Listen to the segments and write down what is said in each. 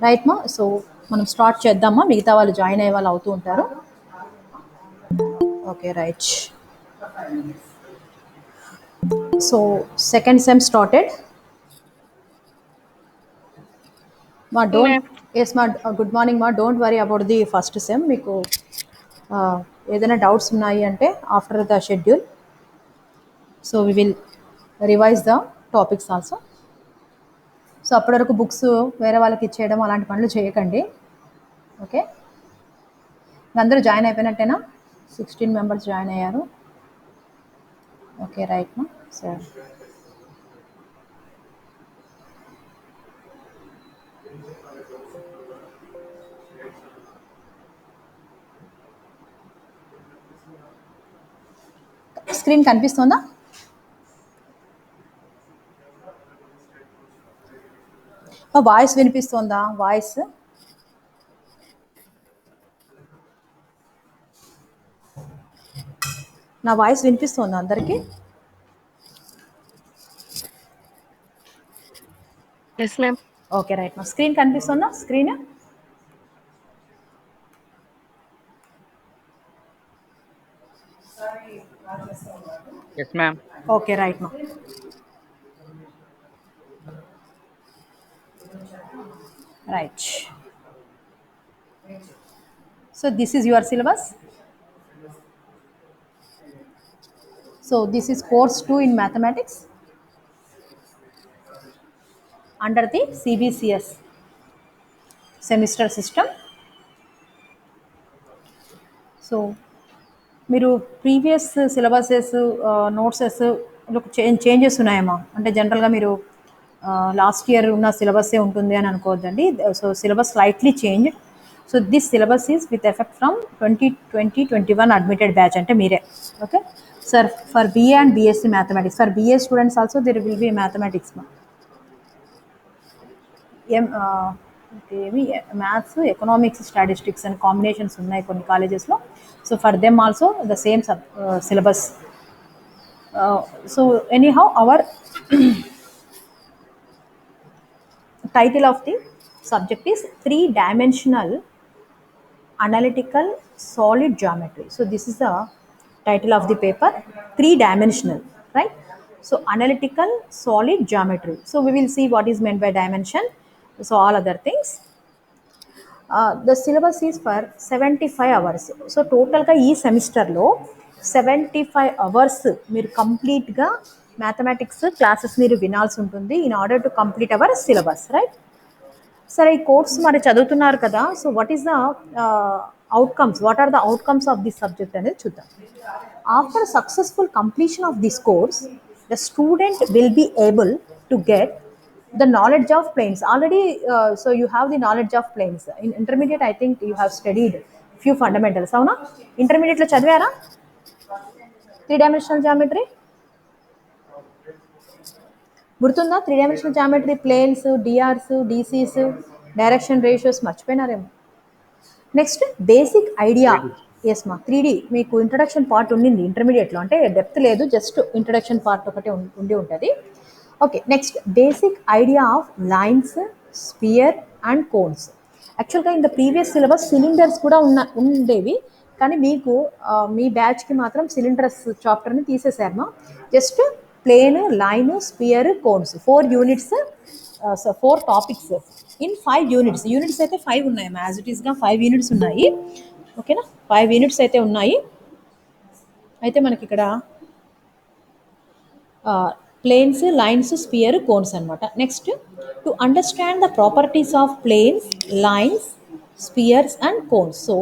Right మా. So మనం start చేద్దామా, మిగతా వాళ్ళు జాయిన్ అయ్యే వాళ్ళు అవుతూ ఉంటారు. Okay right. So second sem started మా. Don't Ma'am. ఎస్ మా. గుడ్ మార్నింగ్ మా. Don't worry about the first sem. మీకు ఏదైనా డౌట్స్ ఉన్నాయి అంటే after the schedule, so we will revise the topics also. సో అప్పటి వరకు బుక్స్ వేరే వాళ్ళకి ఇచ్చేయడం అలాంటి పనులు చేయకండి. ఓకే, అందరూ జాయిన్ అయిపోయినట్టేనా? 16 మెంబర్స్ జాయిన్ అయ్యారు. ఓకే రైట్ మా. సరే, స్క్రీన్ కనిపిస్తుందా? వాయిస్ వినిపిస్తుందా? వాయిస్ నా వాయిస్ వినిపిస్తుందా అందరికీ? Yes, ma'am. ఓకే రైట్ మా. స్క్రీన్ కనిపిస్తుందా? Screen Yes, ma'am. Okay right మా. Right. So this is your syllabus. So this is course 2 in mathematics under the CBCS semester system. So మీరు previous syllabuses, notes changes ఉన్నాయమ్మా? అంటే జనరల్గా మీరు last year ఉన్న సిలబస్సే ఉంటుంది అని అనుకోవద్దండి. So syllabus slightly change. So this syllabus is with effect from 2020-21 admitted batch అంటే మీరే. Okay sir, for BA and BSc mathematics, for BA students also there will be mathematics మా. ఏమి maths, economics, statistics and combinations ఉన్నాయి కొన్ని కాలేజెస్లో. So for them also the same syllabus. So anyhow our title of the subject is three-dimensional analytical solid geometry. So this is the title of the paper, three-dimensional, right? So analytical solid geometry. So we will see what is meant by dimension. So all other things. The syllabus is for 75 hours. So టోటల్గా ఈ సెమిస్టర్లో 75 hours మీరు కంప్లీట్గా mathematics classes మీరు వినాల్సి ఉంటుంది in order to complete our syllabus, right? సరే, ఈ కోర్స్ మరి చదువుతున్నారు కదా. So what is the outcomes, what are the outcomes of this subject అనేది చూద్దాం. After successful completion of this course, the student will be able to get the knowledge of planes already. So you have the knowledge of planes in intermediate. I think you have studied few fundamentals, avuna? Intermediate lo chadivara three dimensional geometry గుర్తుందా? 3 dimensional geometry, planes, DRs, DCs, direction ratios మర్చిపోయినారేమో. Next basic idea. Yes మా, 3D మీకు introduction part ఉండింది ఇంటర్మీడియట్లో, అంటే depth లేదు, just introduction part ఒకటే ఉండి ఉంటుంది. Okay, next basic idea of lines, sphere and cones. యాక్చువల్గా in the previous syllabus cylinders కూడా ఉండేవి, కానీ మీకు మీ బ్యాచ్కి మాత్రం సిలిండర్స్ చాప్టర్ని తీసేశారు. Just plane, line, sphere, cones 4 units, 4 topics in 5 units. Units అయితే 5 ఉన్నాయి, యాజ్ ఇట్ ఈస్గా 5 యూనిట్స్ ఉన్నాయి. ఓకేనా, 5 యూనిట్స్ అయితే ఉన్నాయి. అయితే మనకి ఇక్కడ ప్లేన్స్, లైన్స్, స్పియర్, కోన్స్ అనమాట. Next to understand the properties of planes, lines, spheres and cones. So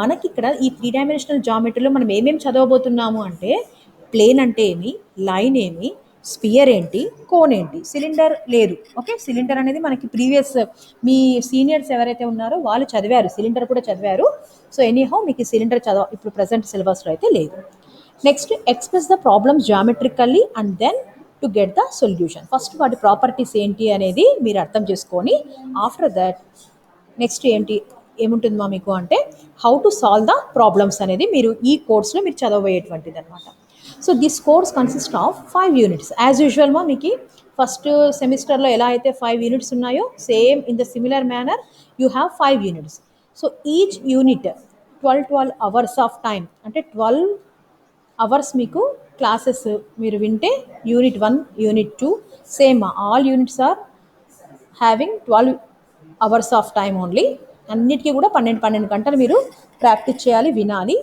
మనకి ఇక్కడ ఈ 3 డైమెన్షనల్ జామెట్రీలో మనం ఏమేమి చదవబోతున్నాము అంటే, ప్లేన్ అంటే ఏమి, లైన్ ఏమి, స్పియర్ ఏంటి, కోన్ ఏంటి. సిలిండర్ లేదు. ఓకే, సిలిండర్ అనేది మనకి ప్రీవియస్ మీ సీనియర్స్ ఎవరైతే ఉన్నారో వాళ్ళు చదివారు, సిలిండర్ కూడా చదివారు. సో ఎనీహౌ మీకు సిలిండర్ ఇప్పుడు ప్రజెంట్ సిలబస్లో అయితే లేదు. Next express the problems geometrically and then to get the solution. First వాటి ప్రాపర్టీస్ ఏంటి అనేది మీరు అర్థం చేసుకొని, ఆఫ్టర్ దట్ నెక్స్ట్ ఏముంటుందో మీకు అంటే how to solve the problems అనేది మీరు ఈ కోర్స్లో మీరు చదవబోయేటువంటిది అనమాట. So this course consist of 5 units. As యూజువల్గా మీకు ఫస్ట్ సెమిస్టర్లో ఎలా అయితే 5 యూనిట్స్ ఉన్నాయో same in the similar manner you have 5 units. So each unit 12 hours of time, అంటే 12 అవర్స్ మీకు క్లాసెస్ మీరు వింటే unit 1, unit 2 same, all units are having 12 hours of time only. అన్నిటికీ కూడా 12 గంటలు మీరు ప్రాక్టీస్ చేయాలి, వినాలి.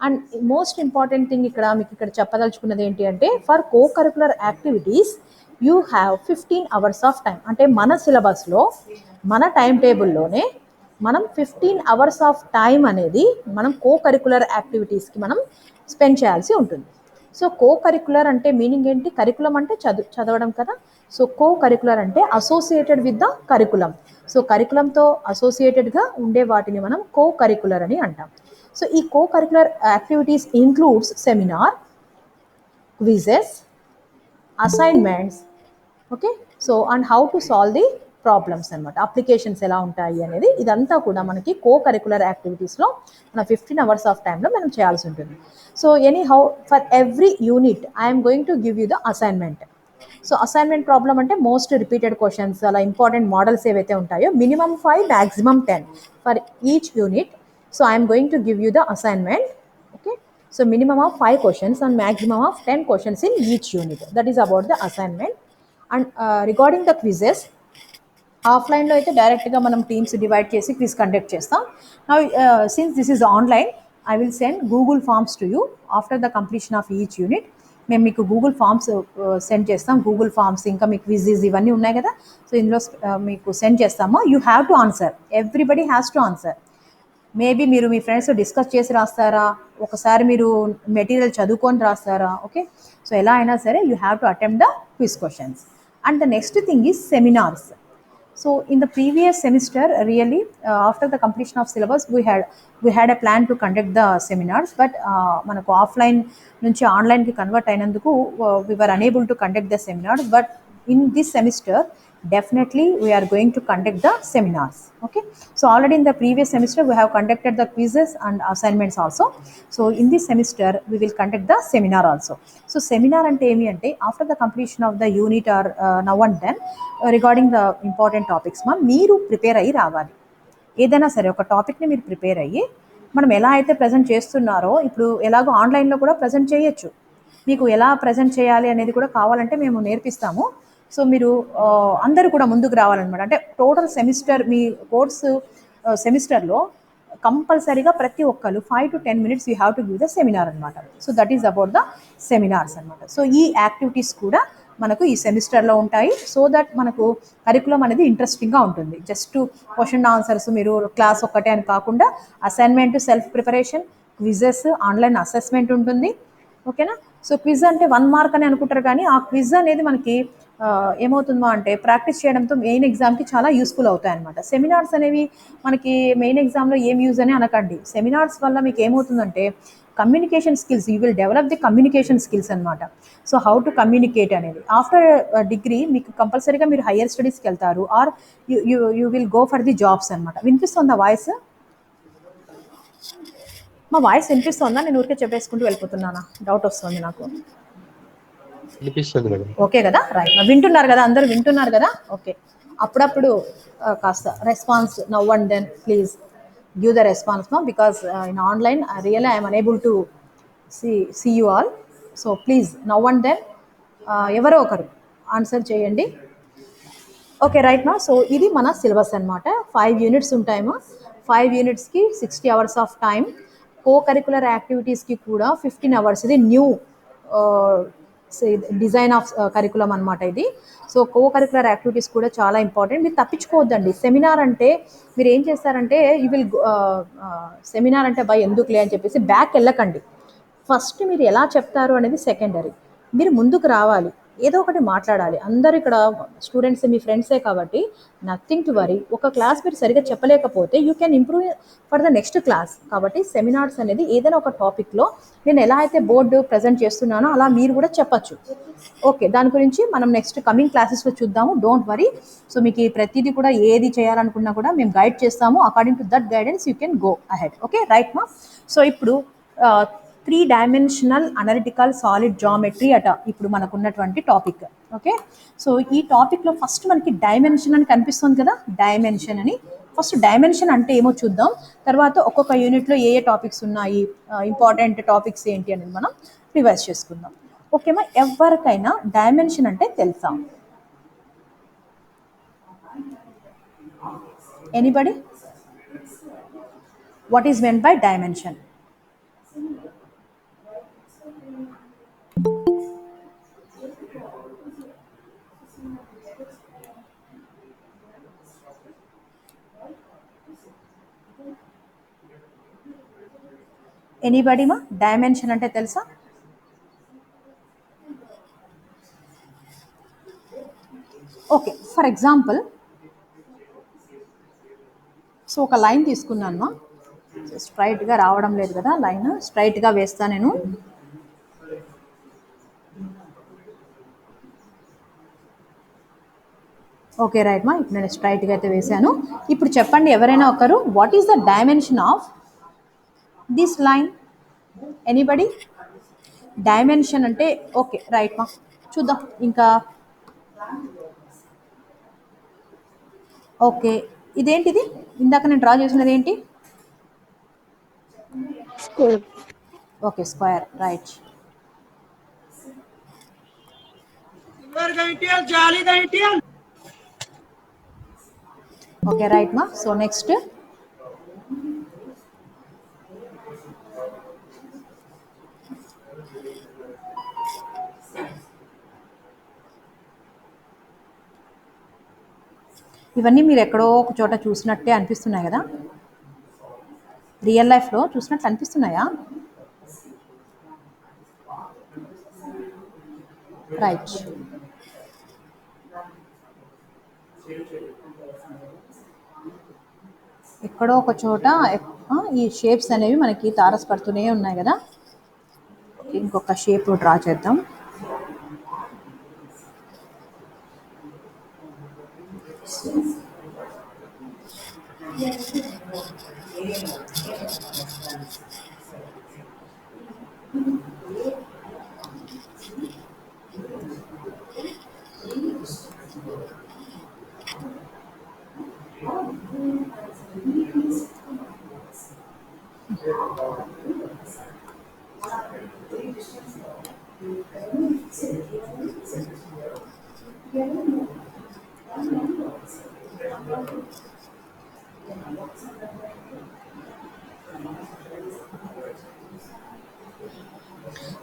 అండ్ మోస్ట్ ఇంపార్టెంట్ థింగ్ ఇక్కడ మీకు ఇక్కడ చెప్పదలుచుకున్నది ఏంటి అంటే, for co curricular activities you have 15 hours of time. అంటే మన సిలబస్లో మన టైం టేబుల్లోనే మనం 15 అవర్స్ ఆఫ్ టైం అనేది మనం కో కరికులర్ యాక్టివిటీస్కి మనం స్పెండ్ చేయాల్సి ఉంటుంది. సో కో కరికులర్ అంటే మీనింగ్ ఏంటి? కరికులం అంటే చదవడం కదా. సో కో కరికులర్ అంటే associated with the curriculum. So కరికులంతో అసోసియేటెడ్గా ఉండే వాటిని మనం కో కరికులర్ అని అంటాం. సో ఈ co curricular activities includes seminar, quizzes, assignments, okay. So and how to solve the problems అనమాట, అప్లికేషన్స్ ఎలా ఉంటాయి అనేది ఇదంతా కూడా మనకి కో కరికులర్ యాక్టివిటీస్లో మన 15 అవర్స్ ఆఫ్ టైంలో మనం చేయాల్సి ఉంటుంది. So any how for every unit I'm going to give you the assignment. So assignment problem అంటే మోస్ట్ రిపీటెడ్ క్వశ్చన్స్, అలా ఇంపార్టెంట్ మోడల్స్ ఏవైతే ఉంటాయో minimum 5 maximum 10 for each unit. So I'm going to give you the assignment, okay. So minimum of 5 questions and maximum of 10 questions in each unit. That is about the assignment. And regarding the quizzes, ఆఫ్లైన్లో అయితే డైరెక్ట్గా మనం teams divide చేసి quiz conduct చేస్తాం. Now since this is online, I will send Google forms to you after the completion of each unit. మేము మీకు Google forms send చేస్తాం. Google forms ఇంకా మీ క్విజెస్ ఇవన్నీ ఉన్నాయి కదా, సో ఇందులో మీకు సెండ్ చేస్తాము. You have to answer, everybody has to answer. Maybe మీరు మీ ఫ్రెండ్స్ డిస్కస్ చేసి రాస్తారా, ఒకసారి మీరు మెటీరియల్ చదువుకొని రాస్తారా, ఓకే. సో ఎలా అయినా సరే you have to attempt the quiz questions. And the next thing is seminars. So in the previous semester, really after the completion of syllabus, we had a plan to conduct the seminars, but manaku offline nunchi online ki convert అయినందుకు we were unable to conduct the seminars. But in this semester definitely we are going to conduct the seminars, okay. So already in the previous semester we have conducted the quizzes and assignments also. So in this semester we will conduct the seminar also. So seminar ante emi ante after the completion of the unit or now and then regarding the important topics మీరు prepare అయ్యి రావాలి. ఏదైనా సరే ఒక టాపిక్ని మీరు prepare అయ్యి మనం ఎలా అయితే ప్రజెంట్ చేస్తున్నారో, ఇప్పుడు ఎలాగో ఆన్లైన్లో కూడా ప్రజెంట్ చేయొచ్చు, మీకు ఎలా ప్రజెంట్ చేయాలి అనేది కూడా కావాలంటే మేము నేర్పిస్తాము. సో మీరు అందరూ కూడా ముందుకు రావాలన్నమాట. అంటే టోటల్ సెమిస్టర్ మీ కోర్సు సెమిస్టర్లో కంపల్సరీగా ప్రతి ఒక్కరు 5 to 10 minutes you have to give the seminar అనమాట. So that is about the seminars అనమాట. సో ఈ యాక్టివిటీస్ కూడా మనకు ఈ సెమిస్టర్లో ఉంటాయి. సో దట్ మనకు కరికులం అనేది ఇంట్రెస్టింగ్గా ఉంటుంది. జస్ట్ క్వశ్చన్ ఆన్సర్స్ మీరు క్లాస్ ఒక్కటే అని కాకుండా assignment, self preparation, quizzes, online assessment ఉంటుంది, ఓకేనా. సో క్విజ్ అంటే 1 మార్క్ అని అనుకుంటారు, కానీ ఆ క్విజ్ అనేది మనకి ఏమవుతుందో అంటే ప్రాక్టీస్ చేయడంతో మెయిన్ ఎగ్జామ్కి చాలా యూస్ఫుల్ అవుతాయి అనమాట. సెమినార్స్ అనేవి మనకి మెయిన్ ఎగ్జామ్లో ఏం యూజ్ అని అనకండి. సెమినార్స్ వల్ల మీకు ఏమవుతుందంటే communication skills, you will develop the communication skills అనమాట. సో హౌ టు కమ్యూనికేట్ అనేది ఆఫ్టర్ డిగ్రీ మీకు కంపల్సరీగా మీరు హయ్యర్ స్టడీస్కి వెళ్తారు, or you will go for the jobs అనమాట. వినిపిస్తుందా వాయిస్? మా వాయిస్ వినిపిస్తుందా? నేను ఊరికే చెప్పేసుకుంటూ వెళ్ళిపోతున్నానా? డౌట్ వస్తుంది నాకు. ఓకే కదా, రైట్. వింటున్నారు కదా, అందరూ వింటున్నారు కదా, ఓకే. అప్పుడప్పుడు కాస్త response now and then please give the response now, because in online really I am unable to see you all. So please now and then ఎవరో ఒకరు ఆన్సర్ చేయండి, ఓకే. రైట్ నా. సో ఇది మన సిలబస్ అనమాట. 5 units ఉంటాయేమో, 5 యూనిట్స్కి 60 hours of time. Co curricular యాక్టివిటీస్కి కూడా 15 అవర్స్. ఇది న్యూ డిజైన్ ఆఫ్ కరికులం అనమాట ఇది. సో కో కరికులర్ యాక్టివిటీస్ కూడా చాలా ఇంపార్టెంట్, మీరు తప్పించుకోవద్దండి. సెమినార్ అంటే మీరు ఏం చేస్తారంటే యూ విల్ సెమినార్ అంటే బై ఎందుకులే అని చెప్పేసి బ్యాక్ వెళ్ళకండి. ఫస్ట్ మీరు ఎలా చెప్తారు అనేది సెకండరీ, మీరు ముందుకు రావాలి, ఏదో ఒకటి మాట్లాడాలి. అందరూ ఇక్కడ స్టూడెంట్స్ మీ ఫ్రెండ్సే కాబట్టి నథింగ్ టు వరీ. ఒక క్లాస్ మీరు సరిగ్గా చెప్పలేకపోతే you can improve for the next class. కాబట్టి సెమినార్స్ అనేది ఏదైనా ఒక టాపిక్లో నేను ఎలా అయితే బోర్డు ప్రజెంట్ చేస్తున్నానో అలా మీరు కూడా చెప్పచ్చు, ఓకే. దాని గురించి మనం నెక్స్ట్ కమింగ్ క్లాసెస్లో చూద్దాము, డోంట్ వరీ. సో మీకు ఈ ప్రతిదీ కూడా ఏది చేయాలనుకున్నా కూడా మేము గైడ్ చేస్తాము. According to that guidance you can go ahead, okay. Right మా. సో ఇప్పుడు three dimensional analytical solid geometry అట ఇప్పుడు మనకున్నటువంటి టాపిక్. ఓకే, సో ఈ టాపిక్లో ఫస్ట్ మనకి డైమెన్షన్ అని కనిపిస్తుంది కదా, డైమెన్షన్ అని. ఫస్ట్ డైమెన్షన్ అంటే ఏమో చూద్దాం, తర్వాత ఒక్కొక్క యూనిట్లో ఏ ఏ టాపిక్స్ ఉన్నాయి, ఇంపార్టెంట్ టాపిక్స్ ఏంటి అనేది మనం రివైజ్ చేసుకుందాం. ఓకేమా, ఎవరికైనా డైమెన్షన్ అంటే తెలుసా? Anybody? What is meant by dimension? Anybody మా, డైమెన్షన్ అంటే తెలుసా? ఓకే, ఫర్ ఎగ్జాంపుల్, సో ఒక లైన్ తీసుకున్నాను మా, స్ట్రైట్గా రావడం లేదు కదా లైన్, స్ట్రైట్గా వేస్తా నేను. ఓకే రైట్ మా, ఇప్పుడు నేను స్ట్రైట్గా అయితే వేసాను. ఇప్పుడు చెప్పండి ఎవరైనా ఒకరు, what is the dimension of this line? Anybody? Dimension అంటే ఓకే రైట్ మా, చూద్దాం ఇంకా. ఓకే, ఇదేంటిది ఇందాక నేను డ్రా చేసినది ఏంటి? Square. Okay, square, right. Okay right మా, సో నెక్స్ట్. ఇవన్నీ మీరు ఎక్కడో ఒక చోట చూసినట్టే అనిపిస్తున్నాయి కదా, రియల్ లైఫ్లో చూసినట్లు అనిపిస్తున్నాయా? రైట్. ఎక్కడో ఒక చోట ఈ షేప్స్ అనేవి మనకి తారసపడుతూనే ఉన్నాయి కదా. ఇంకొక షేప్ డ్రా చేద్దాం.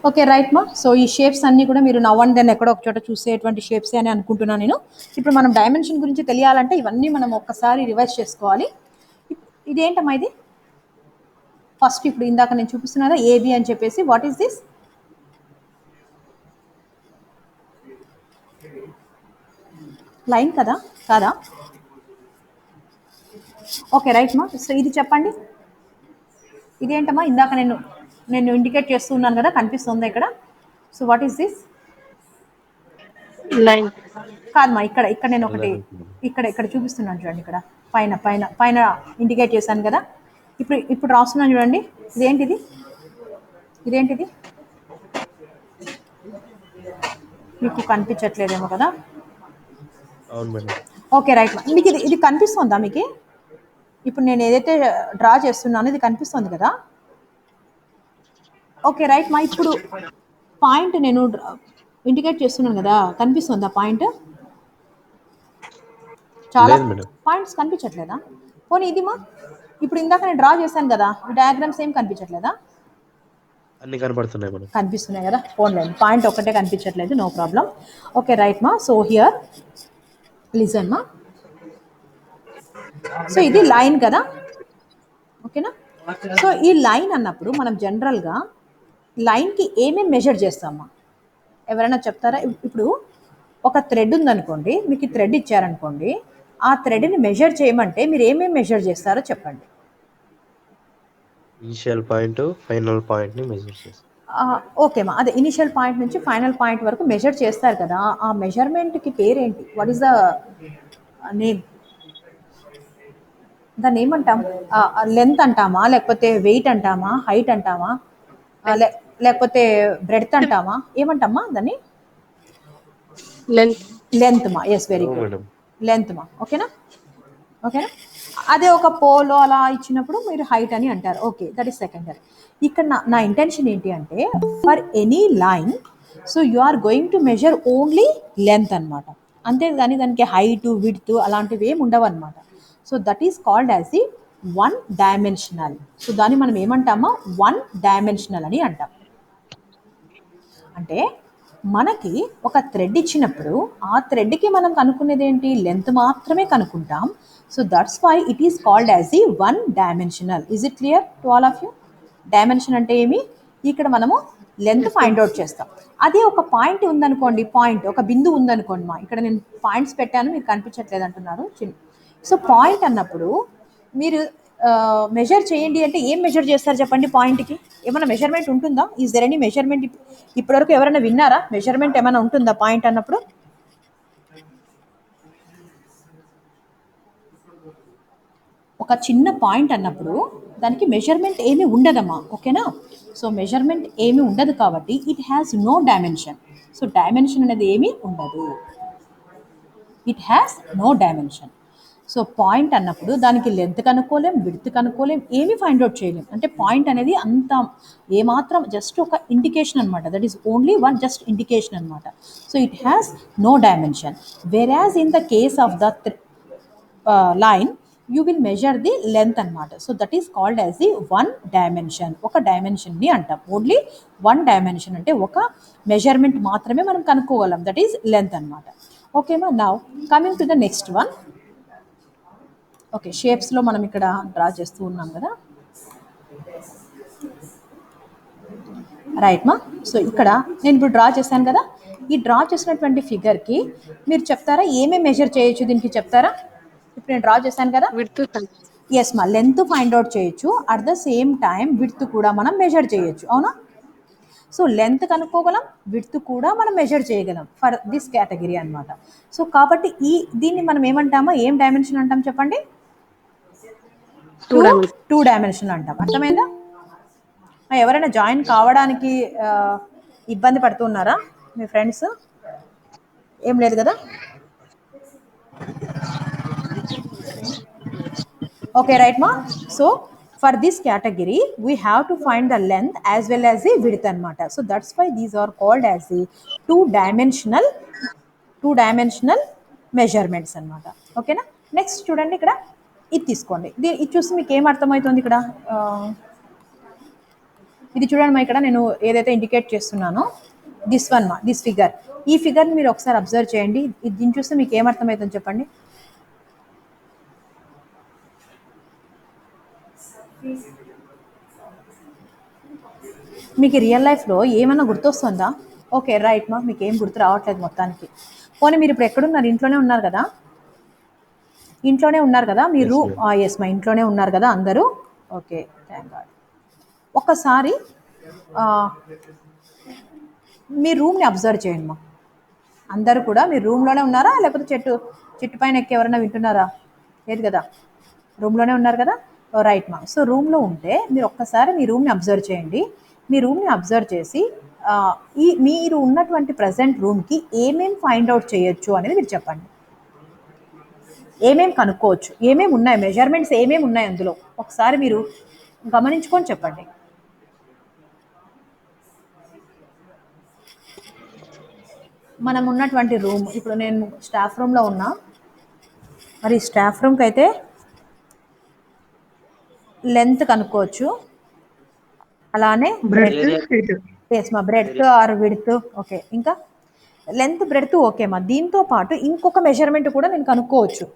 ఓకే రైట్ మా, సో ఈ షేప్స్ అన్నీ కూడా మీరు నవ్ అండ్ దెన్ ఎక్కడో ఒక చోట చూసేటువంటి షేప్సే అని అనుకుంటున్నాను నేను. ఇప్పుడు మనం డైమెన్షన్ గురించి తెలియాలంటే ఇవన్నీ మనం ఒక్కసారి రివైజ్ చేసుకోవాలి. ఇదేంటమ్మా ఇది? ఫస్ట్ ఇప్పుడు ఇందాక నేను చూపిస్తున్నా కదా ఏబి అని చెప్పేసి, వాట్ ఈస్ దిస్? లైన్ కదా, కాదా? ఓకే రైట్ మా, సో ఇది చెప్పండి, ఇదేంటమ్మా ఇందాక నేను నేను ఇండికేట్ చేస్తూ ఉన్నాను కదా, కనిపిస్తుందా ఇక్కడ? So what is this? Line. కాదమ్మా, ఇక్కడ ఇక్కడ నేను ఒకటి ఇక్కడ ఇక్కడ చూపిస్తున్నాను చూడండి, ఇక్కడ పైన పైన పైన ఇండికేట్ చేశాను కదా, ఇప్పుడు ఇప్పుడు రాస్తున్నాను చూడండి. ఇదేంటిది? ఇదేంటిది? మీకు కనిపించట్లేదేమో కదా. అవును మేడం. ఓకే రైట్, మీకు ఇది ఇది కనిపిస్తుందా మీకు? ఇప్పుడు నేను ఏదైతే డ్రా చేస్తున్నానో ఇది కనిపిస్తుంది కదా. ఓకే రైట్ మా, ఇప్పుడు పాయింట్ నేను ఇండికేట్ చేస్తున్నాను కదా, కనిపిస్తుందా పాయింట్? చాలా లేదు మేడం. పాయింట్స్ కనిపించట్లేదా? పోనీ ఇది మా, ఇప్పుడు ఇందాక నేను డ్రా చేశాను కదా, ఈ డయాగ్రామ్స్ ఏం కనిపించట్లేదా? అన్ని కనబడుతున్నాయి మేడం. కనిపిస్తున్నాయి కదా, పోన్లేదు, పాయింట్ ఒక్కటే కనిపించట్లేదు, నో ప్రాబ్లం. ఓకే రైట్ మా, సో హియర్ లిజన్ మా, సో ఇది లైన్ కదా, ఓకేనా? సో ఈ లైన్ అన్నప్పుడు మనం జనరల్గా లైన్కి ఏమేమి మెజర్ చేస్తామా? ఎవరైనా చెప్తారా? ఇప్పుడు ఒక థ్రెడ్ ఉందనుకోండి, మీకు ఈ థ్రెడ్ ఇచ్చారనుకోండి, ఆ థ్రెడ్ని మెజర్ చేయమంటే మీరు ఏమేమి మెజర్ చేస్తారో చెప్పండి. ఇనిషియల్ పాయింట్, ఫైనల్ పాయింట్ ని మెజర్ చేస్తాం. ఓకేమా, అదే ఇనిషియల్ పాయింట్ నుంచి ఫైనల్ పాయింట్ వరకు మెజర్ చేస్తారు కదా, ఆ మెజర్మెంట్కి పేరేంటి? What is the name? దాన్ని ఏమంటాం? లెంత్ అంటామా, లేకపోతే వెయిట్ అంటామా, హైట్ అంటామా? లేకపోతే బ్రెడ్త్ అంటామా, ఏమంటామా దాన్ని? లెంత్. లెంత్ మా. ఎస్, వెరీ అవును గుడ్. మేడం. లెంత్ మా. ఓకేనా? ఓకేనా? అదే ఒక పోలో అలా ఇచ్చినప్పుడు మీరు హైట్ అని అంటారు. Okay, that is secondary. ఇక్కడ నా ఇంటెన్షన్ ఏంటి అంటే, for any line so you are going to measure only length అనమాట. అంతేగాని దానికి హైట్ విడ్త్ అలాంటివి ఏమి ఉండవు అనమాట. So that is called as the one dimensional. సో దాన్ని మనం ఏమంటామా, వన్ డైమెన్షనల్ అని అంటాం. అంటే మనకి ఒక థ్రెడ్ ఇచ్చినప్పుడు ఆ థ్రెడ్కి మనం కనుక్కునేది ఏంటి, లెంత్ మాత్రమే కనుక్కుంటాం. So that's why it is called as the one dimensional. Is it clear to all of you? Dimension అంటే ఏమి, ఇక్కడ మనము లెంత్ ఫైండ్ అవుట్ చేస్తాం. అదే ఒక పాయింట్ ఉందనుకోండి, పాయింట్ ఒక బిందువు ఉందనుకోండి మా, ఇక్కడ నేను పాయింట్స్ పెట్టాను మీకు కనిపించట్లేదు అంటున్నారు. సో పాయింట్ అన్నప్పుడు మీరు మెజర్ చేయండి అంటే ఏం మెజర్ చేస్తారు చెప్పండి? పాయింట్కి ఏమైనా మెజర్మెంట్ ఉంటుందా? Is there any measurement? ఇప్పటివరకు ఎవరైనా విన్నారా? మెజర్మెంట్ ఏమైనా ఉంటుందా పాయింట్ అన్నప్పుడు? ఒక చిన్న పాయింట్ అన్నప్పుడు దానికి మెజర్మెంట్ ఏమీ ఉండదమ్మా. ఓకేనా? సో మెజర్మెంట్ ఏమీ ఉండదు కాబట్టి it has no dimension. So dimension అనేది ఏమీ ఉండదు. It has no dimension. So point అన్నప్పుడు దానికి లెంత్ కనుక్కోలేం, విడ్త్ కనుక్కోలేం, ఏమీ ఫైండ్ అవుట్ చేయలేం. అంటే పాయింట్ అనేది అంత ఏమాత్రం జస్ట్ ఒక ఇండికేషన్ అనమాట. That is only one just indication అనమాట. So it has no dimension. Whereas in the case of the line you will measure the length అనమాట. So that is called as the one dimension. ఒక డైమెన్షన్ని అంటాం. Only one dimension అంటే ఒక measurement మాత్రమే మనం కనుక్కోగలం. That is length అనమాట. ఓకేమా? Now coming to the next one. Okay, షేప్స్లో మనం ఇక్కడ డ్రా చేస్తూ ఉన్నాం కదా, రైట్ మా. సో ఇక్కడ నేను ఇప్పుడు డ్రా చేశాను కదా, ఈ డ్రా చేసినటువంటి ఫిగర్కి మీరు చెప్తారా ఏమేమి మెజర్ చేయొచ్చు దీనికి చెప్తారా? ఇప్పుడు నేను డ్రా చేశాను కదా, విడ్త్. ఎస్ మా, లెంత్ ఫైండ్ అవుట్ చేయొచ్చు. At the same time width కూడా మనం మెజర్ చేయొచ్చు. అవునా? సో లెంత్ కనుక్కోగలం, విడ్త్ కూడా మనం మెజర్ చేయగలం ఫర్ దిస్ కేటగిరీ అనమాట. సో కాబట్టి దీన్ని మనం ఏమంటామా, ఏం డైమెన్షన్ అంటాం చెప్పండి? టూ డైమెన్షన్ అంటాం. అర్థమైందా? ఎవరైనా జాయిన్ కావడానికి ఇబ్బంది పడుతున్నారా మీ ఫ్రెండ్స్? ఏం లేదు కదా? ఓకే, రైట్ మా. So for this category we have to find the length as well as the width అనమాట. So that's why these are called as the two dimensional measurements అనమాట. ఓకేనా? నెక్స్ట్ చూడండి, ఇక్కడ ఇది తీసుకోండి. ఇది చూసి మీకు ఏం అర్థమవుతుంది ఇక్కడ? ఇది చూడండి మా, ఇక్కడ నేను ఏదైతే ఇండికేట్ చేస్తున్నానో దిస్ వన్ మా, దిస్ ఫిగర్. ఈ ఫిగర్ని మీరు ఒకసారి అబ్జర్వ్ చేయండి. దీన్ని చూస్తే మీకు ఏమర్థమవుతుంది చెప్పండి? మీకు రియల్ లైఫ్లో ఏమన్నా గుర్తొస్తుందా? ఓకే, రైట్ మా, మీకు ఏం గుర్తు రావట్లేదు మొత్తానికి. పోనీ మీరు ఇప్పుడు ఎక్కడున్నారు? ఇంట్లోనే ఉన్నారు కదా? ఇంట్లోనే ఉన్నారు కదా మీరు? ఎస్ మా, ఇంట్లోనే ఉన్నారు కదా అందరూ? Okay, thank God. ఒక్కసారి మీ రూమ్ని అబ్జర్వ్ చేయండి మా. అందరూ కూడా మీ రూమ్లోనే ఉన్నారా, లేకపోతే చెట్టు పైన ఎక్కి ఎవరైనా వింటున్నారా? లేదు కదా, రూమ్లోనే ఉన్నారు కదా? రైట్ మా. సో రూమ్లో ఉంటే మీరు ఒక్కసారి మీ రూమ్ని అబ్జర్వ్ చేయండి. మీ రూమ్ని అబ్జర్వ్ చేసి మీరు ఉన్నటువంటి ప్రజెంట్ రూమ్కి ఏమేమి ఫైండ్ అవుట్ చేయొచ్చు అనేది మీరు చెప్పండి. ఏమేమి కనుక్కోవచ్చు, ఏమేమి ఉన్నాయి, మెజర్మెంట్స్ ఏమేమి ఉన్నాయి అందులో ఒకసారి మీరు గమనించుకొని చెప్పండి. మనం ఉన్నటువంటి రూమ్, ఇప్పుడు నేను స్టాఫ్ రూమ్లో ఉన్నా. మరి స్టాఫ్ రూమ్కి అయితే లెంత్ కనుక్కోవచ్చు, అలానే ఎస్ మా, బ్రెడ్త్ ఆర్ విడ్త్. ఓకే, ఇంకా లెంత్ బ్రెడ్త్ ఓకే మా. దీంతో పాటు ఇంకొక మెజర్మెంట్ కూడా నేను కనుక్కోవచ్చు.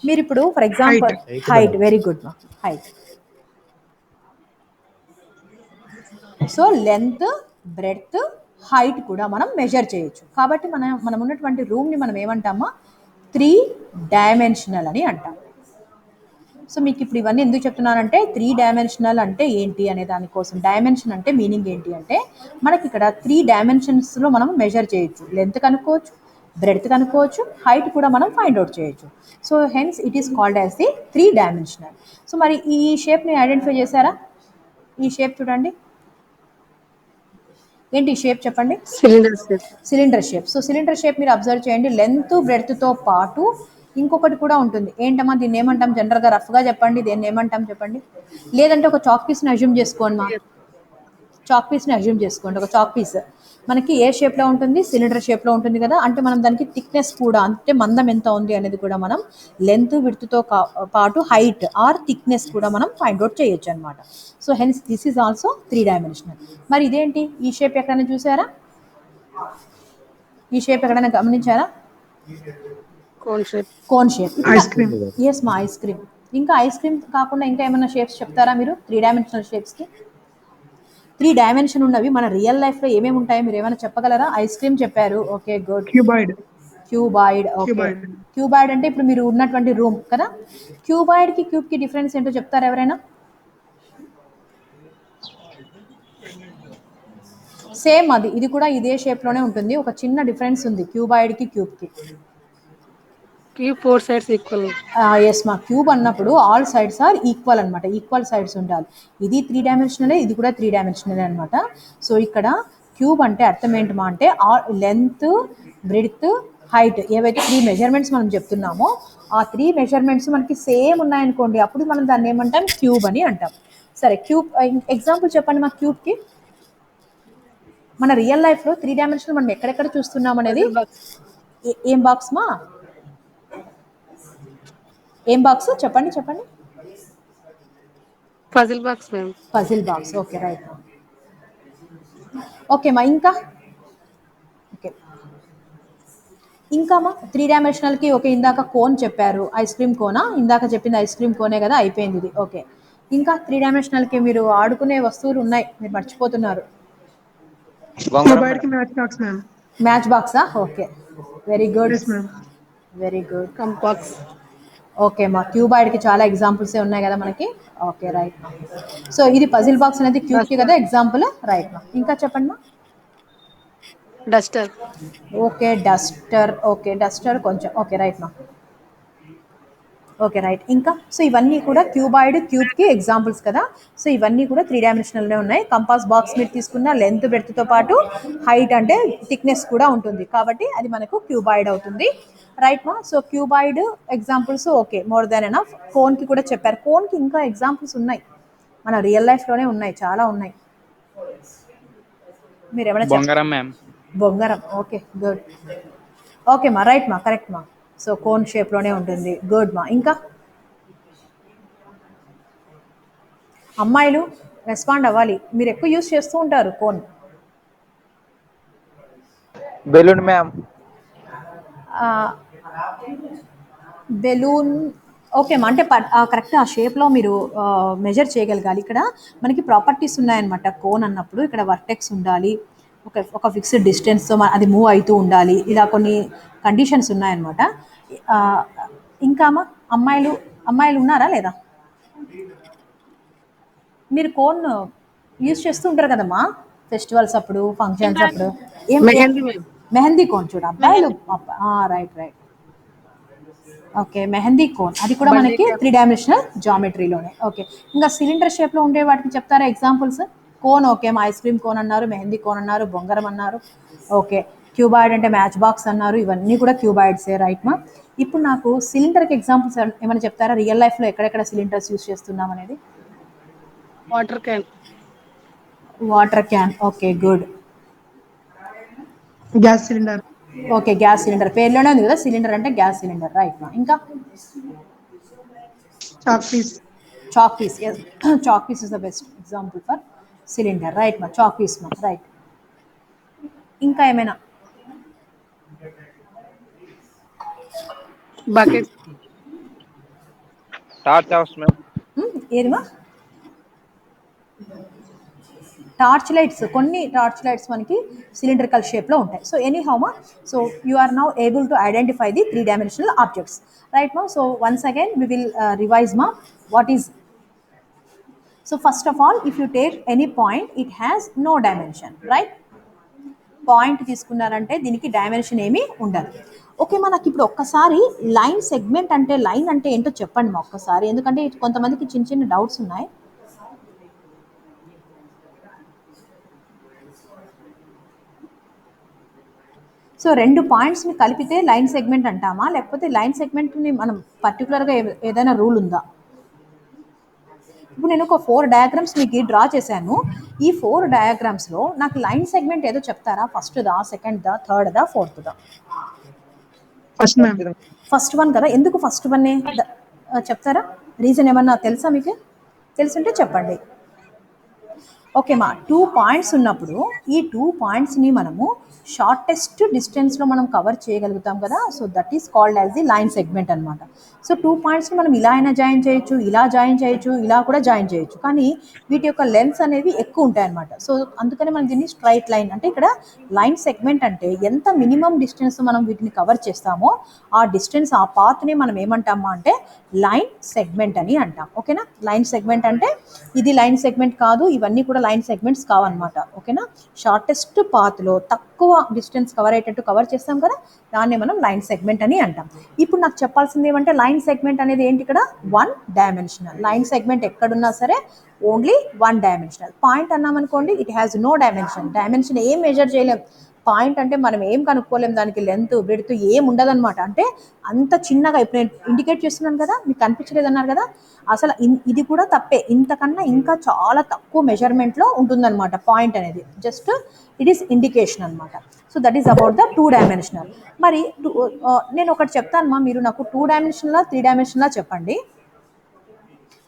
మీరు ఇప్పుడు for example height, very good మా, height. So length, breadth, height కూడా మనం మెజర్ చేయొచ్చు. కాబట్టి మనం ఉన్నటువంటి రూమ్ని మనం ఏమంటామా, 3 డైమెన్షనల్ అని అంటాం. సో మీకు ఇప్పుడు ఇవన్నీ ఎందుకు చెప్తున్నానంటే 3 డైమెన్షనల్ అంటే ఏంటి అనే దానికోసం. డైమెన్షన్ అంటే మీనింగ్ ఏంటి అంటే మనకి ఇక్కడ 3 డైమెన్షన్స్లో మనం మెజర్ చేయొచ్చు. లెంత్ కనుక్కోవచ్చు, బ్రెడ్త్ కనుక్కోవచ్చు, హైట్ కూడా మనం ఫైండ్ అవుట్ చేయొచ్చు. So hence it is called as the 3 dimensional. So మరి ఈ షేప్ని ఐడెంటిఫై చేశారా? ఈ షేప్ చూడండి, ఏంటి షేప్ చెప్పండి? Cylinder shape. Cylinder shape. So cylinder shape మీరు అబ్జర్వ్ చేయండి, లెంత్ బ్రెడ్త్తో పాటు ఇంకొకటి కూడా ఉంటుంది. ఏంటమ్మా దీన్ని ఏమంటాం? జనరల్గా రఫ్గా చెప్పండి, దీన్ని ఏమంటాం చెప్పండి? లేదంటే ఒక చాక్ పీస్ని అజ్యూమ్ చేసుకోండి మా, చాక్ పీస్ని అజ్యూమ్ చేసుకోండి. ఒక చాక్ పీస్ మనకి ఏ షేప్లో ఉంటుంది? సిలిండర్ షేప్లో ఉంటుంది కదా. అంటే మనం దానికి థిక్నెస్ కూడా, అంటే మందం ఎంత ఉంది అనేది కూడా మనం లెంత్ విడ్త్తో పాటు హైట్ ఆర్ థిక్నెస్ కూడా మనం ఫైండ్ అవుట్ చేయొచ్చు అనమాట. So hence this is also 3 dimensional. మరి ఇదేంటి? ఈ షేప్ ఎక్కడైనా చూసారా? ఈ షేప్ ఎక్కడైనా గమనించారా? Cone shape. Cone shape. Ice cream. Yes మా, ఐస్ క్రీమ్. ఇంకా ఐస్ క్రీమ్ కాకుండా ఇంకా ఏమైనా షేప్స్ చెప్తారా మీరు? 3 డైమెన్షనల్ షేప్స్కి 3 డైమెన్షన్ ఉన్నవి మన రియల్ లైఫ్లో ఏమేమి ఉంటాయో మీరు ఏమైనా చెప్పగలరా? ఐస్ క్రీమ్ చెప్పారు, okay good. Cuboid. Cuboid, okay. Cuboid. Cuboid అంటే ఇప్పుడు మీరు ఉన్నటువంటి రూమ్ కదా. క్యూబాయిడ్కి క్యూబ్కి డిఫరెన్స్ ఏంటో చెప్తారా ఎవరైనా? సేమ్ అది, ఇది కూడా ఇదే షేప్లోనే ఉంటుంది. ఒక చిన్న డిఫరెన్స్ ఉంది క్యూబాయిడ్కి క్యూబ్కి. Cube 4 sides equal. ఎస్ మా, క్యూబ్ అన్నప్పుడు ఆల్ సైడ్స్ ఆర్ ఈక్వల్ అనమాట, ఈక్వల్ సైడ్స్ ఉండాలి. ఇది 3 డైమెన్షనలే, ఇది కూడా 3 డైమెన్షనలే అనమాట. సో ఇక్కడ క్యూబ్ అంటే అర్థం ఏంటమా అంటే లెంత్ బ్రెడ్త్ హైట్ ఏవైతే 3 మెజర్మెంట్స్ మనం చెప్తున్నామో ఆ 3 మెజర్మెంట్స్ మనకి సేమ్ ఉన్నాయనుకోండి, అప్పుడు మనం దాన్ని ఏమంటాం? క్యూబ్ అని అంటాం. సరే క్యూబ్ ఎగ్జాంపుల్ చెప్పండి మా క్యూబ్కి. మన రియల్ లైఫ్లో 3 డైమెన్షనల్ మనం ఎక్కడెక్కడ చూస్తున్నాం అనేది. ఏం బాక్స్ మా? ఏం బాక్స్ చెప్పండి చెప్పండి. Puzzle box ma'am. Puzzle box, okay right. Okay మా, ఇంకా ఓకే ఇంకా మా 3 డైమెన్షనల్కి ఓకే. ఇందాక కోన్ చెప్పారు, ఐస్ క్రీమ్ కోనా? ఇందాక చెప్పింది ఐస్ క్రీమ్ కోనే కదా, అయిపోయింది ఇది. ఓకే ఇంకా 3 డైమెన్షనల్కి మీరు ఆడుకునే వస్తువులు ఉన్నాయి, మీరు మర్చిపోతున్నారు. బొంగరం క్యూబాయిడ్ కి madam. Match box ma'am. Match బాక్సా? Okay very good, yes ma'am. Very good. కంపాక్స్. ఓకే మా, క్యూబాయిడ్కి చాలా ఎగ్జాంపుల్సే ఉన్నాయి కదా మనకి. ఓకే రైట్ మా. సో ఇది పజిల్ బాక్స్ అనేది క్యూబ్కి కదా ఎగ్జాంపుల్, రైట్ మా. ఇంకా చెప్పండి మా. Duster. Okay duster, okay duster కొంచెం, ఓకే రైట్ మా. Okay right. ఇంకా సో ఇవన్నీ కూడా క్యూబాయిడ్ క్యూబ్కి ఎగ్జాంపుల్స్ కదా. సో ఇవన్నీ కూడా 3 డైమెన్షనల్నే ఉన్నాయి. కంపాస్ బాక్స్ మీరు తీసుకున్న లెంత్ బ్రెడ్త్తో పాటు హైట్ అంటే థిక్నెస్ కూడా ఉంటుంది, కాబట్టి అది మనకు క్యూబాయిడ్ అవుతుంది. రైట్ మా. So cuboid examples okay, more than enough. కోన్కి కూడా చెప్పారు. కోన్కి ఇంకా ఎగ్జాంపుల్స్ ఉన్నాయి, మన రియల్ లైఫ్లోనే ఉన్నాయి, చాలా ఉన్నాయి. మీరు ఏమైనా బొంగరం మ్యామ్. బొంగరం, ఓకే గుడ్. ఓకే మా, రైట్ మా, కరెక్ట్ మా. సో కోన్ షేప్లోనే ఉంటుంది, గుడ్ మా. ఇంకా అమ్మాయిలు రెస్పాండ్ అవ్వాలి, మీరు ఎక్కువ యూస్ చేస్తూ ఉంటారు cone. Balloon ma'am. Balloon, okay మా. అంటే కరెక్ట్ ఆ షేప్లో మీరు మెజర్ చేయగలగాలి. ఇక్కడ మనకి ప్రాపర్టీస్ ఉన్నాయన్నమాట. కోన్ అన్నప్పుడు ఇక్కడ వర్టెక్స్ ఉండాలి, ఒక ఫిక్స్డ్ డిస్టెన్స్తో అది మూవ్ అవుతూ ఉండాలి, ఇలా కొన్ని కండిషన్స్ ఉన్నాయన్నమాట. ఆ, ఇంకా అమ్మా అమ్మాయిలు, అమ్మాయిలు ఉన్నారా లేదా? మీరు కోన్ యూజ్ చేస్తూ ఉంటారు కదమ్మా, ఫెస్టివల్స్ అప్పుడు, ఫంక్షన్స్ అప్పుడు. మెహందీ మ్యామ్. మెహందీ కోన్ చూడు అబ్బాయిలు. Right right, okay mehndi cone, అది కూడా మనకి 3 డైమెన్షనల్ జామెట్రీలోనే. ఓకే ఇంకా సిలిండర్ షేప్లో ఉండే వాటికి చెప్తారా ఎగ్జాంపుల్స్? కోన్ ఓకే మా, ఐస్ క్రీమ్ కోన్ అన్నారు, మెహందీ కోన్ అన్నారు, బొంగరం అన్నారు. ఓకే క్యూబాయిడ్ అంటే మ్యాచ్ బాక్స్ అన్నారు, ఇవన్నీ కూడా క్యూబాయిడ్సే, రైట్ మా. ఇప్పుడు నాకు సిలిండర్కి ఎగ్జాంపుల్స్ ఏమైనా చెప్తారా? రియల్ లైఫ్లో ఎక్కడెక్కడ సిలిండర్స్ యూస్ చేస్తున్నాం అనేది. Water can. Water can, okay good. Gas cylinder. Okay gas cylinder, పేర్లోనే ఉంది కదా సిలిండర్ అంటే గ్యాస్ సిలిండర్, రైట్ మా. ఇంకా chalk piece. Chalk piece, chalk piece is the best example for cylinder, right మా. చాక్ పీస్ మా, రైట్. ఇంకా ఏమైనా? బకెట్. Torch house ma'am. ఏదిమా? టార్చ్ లైట్స్, కొన్ని టార్చ్ లైట్స్ మనకి సిలిండ్రికల్ షేప్లో ఉంటాయి. సో ఎనీ హౌమా, so you are now able to identify the 3 dimensional objects, right మా. So once again we will revise ma what is. So first of all, if you take any point, it has no dimension, right? Point తీసుకున్నారంటే దీనికి dimension ఏమీ ఉండదు. Okay మా, నాకు ఇప్పుడు ఒక్కసారి line segment అంటే, లైన్ అంటే ఏంటో చెప్పండి మా ఒక్కసారి, ఎందుకంటే కొంతమందికి చిన్న చిన్న డౌట్స్ ఉన్నాయి. సో 2 పాయింట్స్‌ని కలిపితే లైన్ సెగ్మెంట్ అంటామా? లేకపోతే లైన్ సెగ్మెంట్‌ని మనం పర్టిక్యులర్‌గా ఏదైనా రూల్ ఉందా? ఇప్పుడు నేను ఒక 4 డయాగ్రామ్స్ మీకు డ్రా చేశాను. ఈ 4 డయాగ్రామ్స్‌లో నాకు లైన్ సెగ్మెంట్ ఏదో చెప్తారా? ఫస్ట్‌దా, సెకండ్‌దా, థర్డ్‌దా, ఫోర్త్‌దా? First ma'am. ఫస్ట్ వన్ కదా, ఎందుకు ఫస్ట్ వన్నే చెప్తారా? రీజన్ ఏమన్నా తెలుసా మీకు? తెలుసుంటే చెప్పండి. ఓకే మా 2 పాయింట్స్ ఉన్నప్పుడు ఈ 2 పాయింట్స్ని మనము షార్టెస్ట్ డిస్టెన్స్లో మనం కవర్ చేయగలుగుతాం కదా, so that is called as the line segment అనమాట. సో 2 పాయింట్స్ని మనం ఇలా అయినా జాయిన్ చేయొచ్చు, ఇలా జాయిన్ చేయొచ్చు, ఇలా కూడా జాయిన్ చేయొచ్చు, కానీ వీటి యొక్క లెన్స్ అనేవి ఎక్కువ ఉంటాయి అనమాట. సో అందుకని మనం దీన్ని స్ట్రైట్ లైన్ అంటే, ఇక్కడ లైన్ సెగ్మెంట్ అంటే ఎంత మినిమం డిస్టెన్స్ మనం వీటిని కవర్ చేస్తామో ఆ డిస్టెన్స్, ఆ పాత్ని మనం ఏమంటామా అంటే లైన్ సెగ్మెంట్ అని అంటాం. ఓకేనా? లైన్ సెగ్మెంట్ అంటే ఇది లైన్ సెగ్మెంట్ కాదు, ఇవన్నీ కూడా లైన్ సెగ్మెంట్స్ కావన్నమాట. ఓకేనా? షార్టెస్ట్ పాత్లో తక్కువ డిస్టెన్స్ కవర్ అయ్యేటట్టు కవర్ చేస్తాం కదా, దాన్ని మనం లైన్ సెగ్మెంట్ అని అంటాం. ఇప్పుడు నాకు చెప్పాల్సింది ఏమంటే లైన్ సెగ్మెంట్ అనేది ఏంటి? ఇక్కడ 1 డైమెన్షనల్ లైన్ సెగ్మెంట్ ఎక్కడున్నా సరే ఓన్లీ 1 డైమెన్షనల్. పాయింట్ అన్నామనుకోండి, it has no dimension. Dimension ఏం మెజర్ చేయలేం. పాయింట్ అంటే మనం ఏం కనుక్కోలేం, దానికి లెంత్ బ్రెడ్త్ ఏం ఉండదన్నమాట. అంటే అంత చిన్నగా, ఇప్పుడు నేను ఇండికేట్ చేస్తున్నాను కదా, మీకు కనిపించలేదు అన్నారు కదా, అసలు ఇది కూడా తప్పే. ఇంతకన్నా ఇంకా చాలా తక్కువ మెజర్మెంట్లో ఉంటుందన్నమాట పాయింట్ అనేది. జస్ట్ ఇట్ ఈస్ ఇండికేషన్ అనమాట. So that is about the 2 dimensional. మరి నేను ఒకటి చెప్తాను, మీరు నాకు 2 డైమెన్షనలా 3 డైమెన్షనలా చెప్పండి.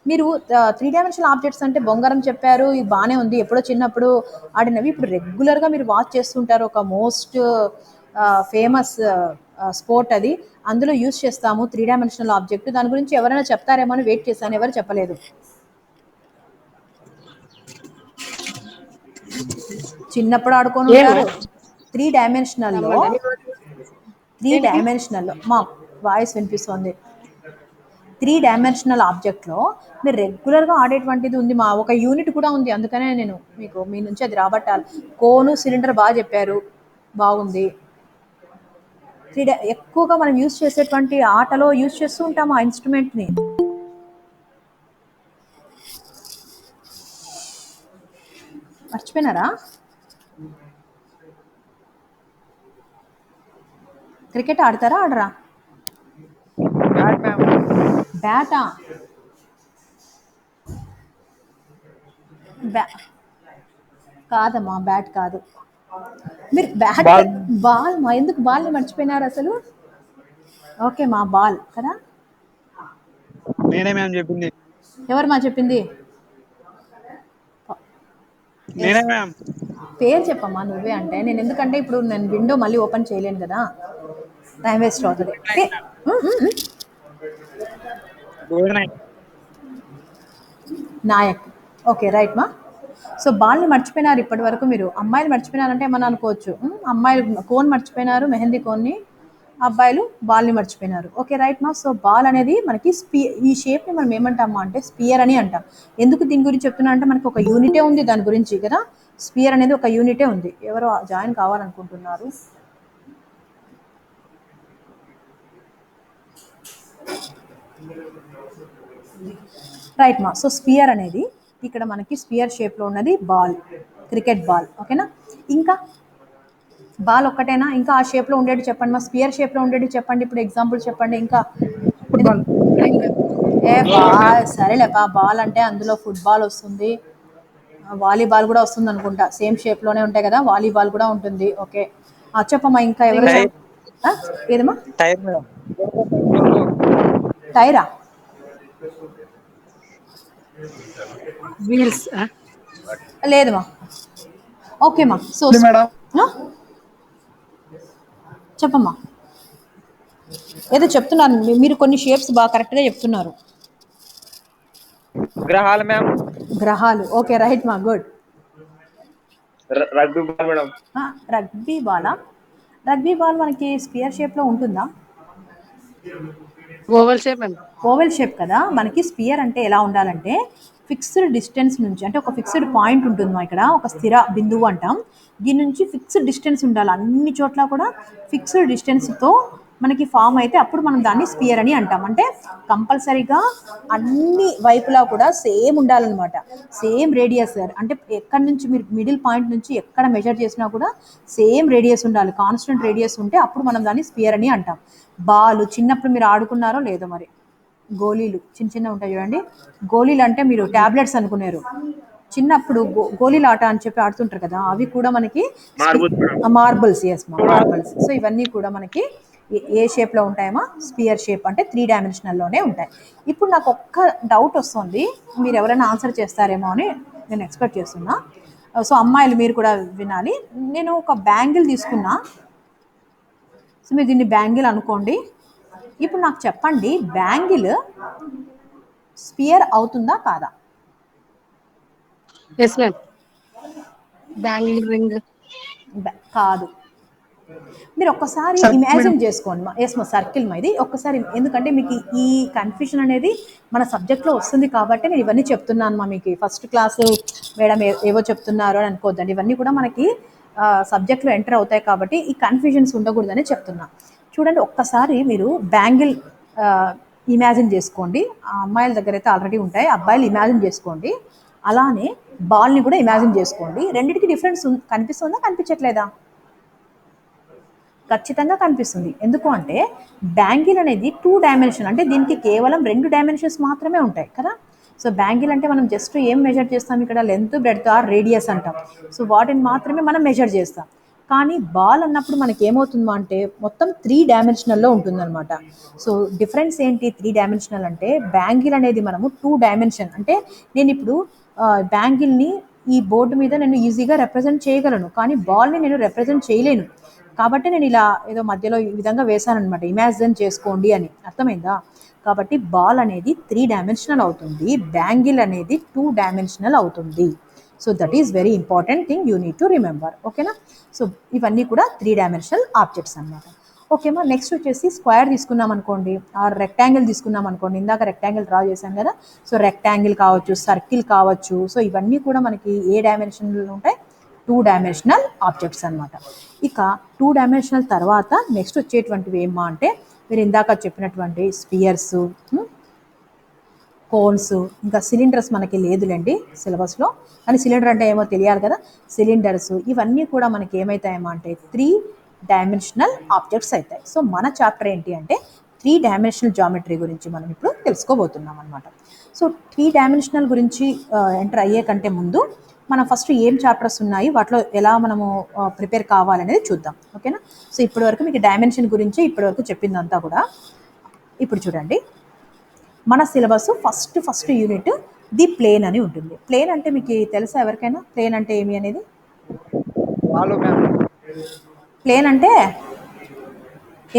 మీరు 3 డైమెన్షనల్ ఆబ్జెక్ట్స్ అంటే బొంగరం చెప్పారు, ఇది బాగానే ఉంది, ఎప్పుడో చిన్నప్పుడు ఆడినవి. ఇప్పుడు రెగ్యులర్గా మీరు వాచ్ చేస్తుంటారు, ఒక మోస్ట్ ఫేమస్ స్పోర్ట్ అది, అందులో యూజ్ చేస్తాము 3 డైమెన్షనల్ ఆబ్జెక్ట్. దాని గురించి ఎవరైనా చెప్తారేమో అని వెయిట్ చేశాను, ఎవరు చెప్పలేదు. చిన్నప్పుడు ఆడుకొని ఉంటారు 3 డైమెన్షనల్లో. 3 డైమెన్షనల్లో మా వాయిస్ వినిపిస్తుంది. 3 డైమెన్షనల్ ఆబ్జెక్ట్లో మీరు రెగ్యులర్గా ఆడేటువంటిది ఉంది మా, ఒక యూనిట్ కూడా ఉంది. అందుకనే నేను మీకు మీ నుంచి అది రాబట్టాలి. కోను సిలిండర్ బాగా చెప్పారు, బాగుంది. ఎక్కువగా మనం యూజ్ చేసేటువంటి ఆటలో యూజ్ చేస్తూ ఉంటాము ఆ ఇన్స్ట్రుమెంట్ని. మర్చిపోయినారా? క్రికెట్ ఆడతారా, ఆడరా? Bat ma'am. బ్యాటా? కాదమ్మా, బ్యాట్ కాదు. మీరు బ్యాట్ బాల్. బాల్ మా, ఎందుకు బాల్ని మర్చిపోయినారు అసలు? ఓకే మా, బాల్ కదా. నేనే మ్యామ్ చెప్పింది. ఎవరు మా చెప్పింది? నేనే మ్యామ్. పేరు చెప్పమ్మా నువ్వే అంటే. నేను ఎందుకంటే ఇప్పుడు నేను విండో మళ్ళీ ఓపెన్ చేయలేను కదా, టైం వేస్ట్ అవుతుంది. నాయక్. ఓకే రైట్ మా. సో బాల్ని మర్చిపోయినారు ఇప్పటి వరకు మీరు. అమ్మాయిలు మర్చిపోయినారంటే ఏమన్నా అనుకోవచ్చు, అమ్మాయిలు కోన్ మర్చిపోయినారు, మెహందీ కోన్ని. అబ్బాయిలు బాల్ని మర్చిపోయినారు. ఓకే రైట్ మా. సో బాల్ అనేది మనకి ఈ షేప్ని మనం ఏమంటామా అంటే స్పియర్ అని అంటాం. ఎందుకు దీని గురించి చెప్తున్నా అంటే మనకి ఒక యూనిటే ఉంది దాని గురించి కదా. స్పియర్ అనేది ఒక యూనిటే ఉంది. ఎవరో జాయిన్ కావాలనుకుంటున్నారు. రైట్ మా. సో స్పియర్ అనేది ఇక్కడ మనకి స్పియర్ షేప్లో ఉన్నది బాల్, క్రికెట్ బాల్. ఓకేనా? ఇంకా బాల్ ఒక్కటేనా? ఇంకా ఆ షేప్లో ఉండేది చెప్పండి మా, స్పియర్ షేప్లో ఉండేది చెప్పండి. ఇప్పుడు ఎగ్జాంపుల్ చెప్పండి. ఇంకా ఫుట్బాల్. ఏ బాల్ సరేలేపా, బాల్ అంటే అందులో ఫుట్బాల్ వస్తుంది, వాలీబాల్ కూడా వస్తుంది అనుకుంటా, సేమ్ షేప్లోనే ఉంటాయి కదా, వాలీబాల్ కూడా ఉంటుంది. ఓకే చెప్పమ్మా. ఇంకా ఎవరు? ఏదమ్మా? Tyre ma'am. టైరా? వీల్స్. లేదమ్మా. ఓకేమ్మా. So madam. చెప్పమ్మా, ఏదో చెప్తున్నారు మీరు, కొన్ని షేప్స్ బాగా కరెక్ట్గా చెప్తున్నారు. గ్రహాలు మ్యామ్. గ్రహాలు. ఓకే రైట్ మా, good. Rugby ball madam. Rugby బాలా? రగ్బీ బాల్ మనకి స్పియర్ షేప్లో ఉంటుందా? Oval shape ma'am. Oval shape కదా. మనకి స్పియర్ అంటే ఎలా ఉండాలంటే ఫిక్స్డ్ డిస్టెన్స్ నుంచి, అంటే ఒక ఫిక్స్డ్ పాయింట్ ఉంటుంది మా, ఇక్కడ ఒక స్థిర బిందువు అంటాం. దీని నుంచి ఫిక్స్డ్ డిస్టెన్స్ ఉండాలి. అన్ని చోట్ల కూడా ఫిక్స్డ్ డిస్టెన్స్తో మనకి ఫామ్ అయితే అప్పుడు మనం దాన్ని స్పియర్ అని అంటాం. అంటే కంపల్సరీగా అన్ని వైపులా కూడా సేమ్ ఉండాలన్నమాట. సేమ్ రేడియస్, అంటే ఎక్కడి నుంచి మీరు మిడిల్ పాయింట్ నుంచి ఎక్కడ మెజర్ చేసినా కూడా సేమ్ రేడియస్ ఉండాలి. కాన్స్టెంట్ రేడియస్ ఉంటే అప్పుడు మనం దాన్ని స్పియర్ అని అంటాం. బాల్ చిన్నప్పుడు మీరు ఆడుకున్నారో లేదో మరి, గోళీలు చిన్న చిన్న ఉంటాయి చూడండి. గోళీలు అంటే మీరు ట్యాబ్లెట్స్ అనుకున్నారు. చిన్నప్పుడు గోళీల ఆట అని చెప్పి ఆడుతుంటారు కదా, అవి కూడా మనకి మార్బుల్స్. ఎస్ మా మార్బుల్స్. సో ఇవన్నీ కూడా మనకి ఏ షేప్లో ఉంటాయేమో, స్పియర్ షేప్, అంటే 3 డైమెన్షనల్లోనే ఉంటాయి. ఇప్పుడు నాకు ఒక్క డౌట్ వస్తుంది, మీరు ఎవరైనా ఆన్సర్ చేస్తారేమో అని నేను ఎక్స్పెక్ట్ చేస్తున్నా. సో అమ్మాయిలు మీరు కూడా వినాలి. నేను ఒక బ్యాంగిల్ తీసుకున్నా. సో మీరు దీన్ని బ్యాంగిల్ అనుకోండి. ఇప్పుడు నాకు చెప్పండి, బ్యాంగిల్ స్పియర్ అవుతుందా కాదా? Yes ma'am. Bangle ring. కాదు. మీరు ఒక్కసారి సర్కిల్ ఇమాజిన్ మేడం. చేసుకోండి మా. ఎస్ మా సర్కిల్ మా ఇది. ఒక్కసారి, ఎందుకంటే మీకు ఈ కన్ఫ్యూజన్ అనేది మన సబ్జెక్ట్లో వస్తుంది కాబట్టి నేను ఇవన్నీ చెప్తున్నాను మా. మీకు ఫస్ట్ క్లాసు మేడం ఏవో చెప్తున్నారు అని అనుకోవద్దండి. ఇవన్నీ కూడా మనకి సబ్జెక్ట్లో ఎంటర్ అవుతాయి కాబట్టి ఈ కన్ఫ్యూజన్స్ ఉండకూడదని చెప్తున్నా. చూడండి, ఒక్కసారి మీరు బ్యాంగిల్ ఇమాజిన్ చేసుకోండి. ఆ అమ్మాయిల దగ్గర అయితే ఆల్రెడీ ఉంటాయి, అబ్బాయిలు ఇమాజిన్ చేసుకోండి. అలానే బాల్ని కూడా ఇమాజిన్ చేసుకోండి. రెండింటికి డిఫరెన్స్ కనిపిస్తుందా కనిపించట్లేదా? ఖచ్చితంగా కనిపిస్తుంది. ఎందుకు అంటే బ్యాంగిల్ అనేది 2 డైమెన్షన్, అంటే దీనికి కేవలం 2 డైమెన్షన్స్ మాత్రమే ఉంటాయి కదా. సో బ్యాంగిల్ అంటే మనం జస్ట్ ఏం మెజర్ చేస్తాం, ఇక్కడ లెంత్, బ్రెడ్త్ ఆర్ రేడియస్ అంటాం. సో వాటిని మాత్రమే మనం మెజర్ చేస్తాం. కానీ బాల్ అన్నప్పుడు మనకి ఏమవుతుందో అంటే మొత్తం 3 డైమెన్షనల్లో ఉంటుందన్నమాట. సో డిఫరెన్స్ ఏంటి 3 డైమెన్షనల్ అంటే, బ్యాంగిల్ అనేది మనము 2 డైమెన్షన్, అంటే నేను ఇప్పుడు బ్యాంగిల్ని ఈ బోర్డు మీద నేను ఈజీగా రిప్రజెంట్ చేయగలను, కానీ బాల్ని నేను రిప్రజెంట్ చేయలేను. కాబట్టి నేను ఇలా ఏదో మధ్యలో ఈ విధంగా వేశానమాట, ఇమాజిన్ చేసుకోండి అని. అర్థమైందా? కాబట్టి బాల్ అనేది 3 డైమెన్షనల్ అవుతుంది, బ్యాంగిల్ అనేది 2 డైమెన్షనల్ అవుతుంది. So that is very important thing you need to remember. ఓకేనా? సో ఇవన్నీ కూడా 3 డైమెన్షనల్ ఆబ్జెక్ట్స్ అనమాట. ఓకేమా? నెక్స్ట్ వచ్చేసి స్క్వేర్ తీసుకున్నాం అనుకోండి, ఆర్ రెక్టాంగిల్ తీసుకున్నాం అనుకోండి. ఇందాక రెక్టాంగిల్ డ్రా చేశాం కదా. సో రెక్టాంగిల్ కావచ్చు, సర్కిల్ కావచ్చు. సో ఇవన్నీ కూడా మనకి ఏ డైమెన్షన్లో ఉంటాయి? 2 డైమెన్షనల్ ఆబ్జెక్ట్స్ అనమాట. ఇక 2 డైమెన్షనల్ తర్వాత నెక్స్ట్ వచ్చేటువంటివి ఏమా అంటే, మీరు ఇందాక చెప్పినటువంటి స్పియర్స్, కోన్స్, ఇంకా సిలిండర్స్ మనకి లేదులేండి సిలబస్లో, కానీ సిలిండర్ అంటే ఏమో తెలియాలి కదా. సిలిండర్స్ ఇవన్నీ కూడా మనకి ఏమవుతాయేమో అంటే 3 డైమెన్షనల్ ఆబ్జెక్ట్స్ అవుతాయి. సో మన చాప్టర్ ఏంటి అంటే 3 డైమెన్షనల్ జామెట్రీ గురించి మనం ఇప్పుడు తెలుసుకోబోతున్నాం అనమాట. సో 3 డైమెన్షనల్ గురించి ఎంటర్ అయ్యే కంటే ముందు మనం ఫస్ట్ ఏం చాప్టర్స్ ఉన్నాయి, వాటిలో ఎలా మనము ప్రిపేర్ కావాలనేది చూద్దాం. ఓకేనా? సో ఇప్పటివరకు మీకు డైమెన్షన్ గురించి ఇప్పటివరకు చెప్పిందంతా కూడా. ఇప్పుడు చూడండి, మన syllabus first unit the plane అని ఉంటుంది. ప్లేన్ అంటే మీకు తెలుసా ఎవరికైనా? ప్లేన్ అంటే ఏమి అనేది? వాళ్ళు మ్యామ్. ప్లేన్ అంటే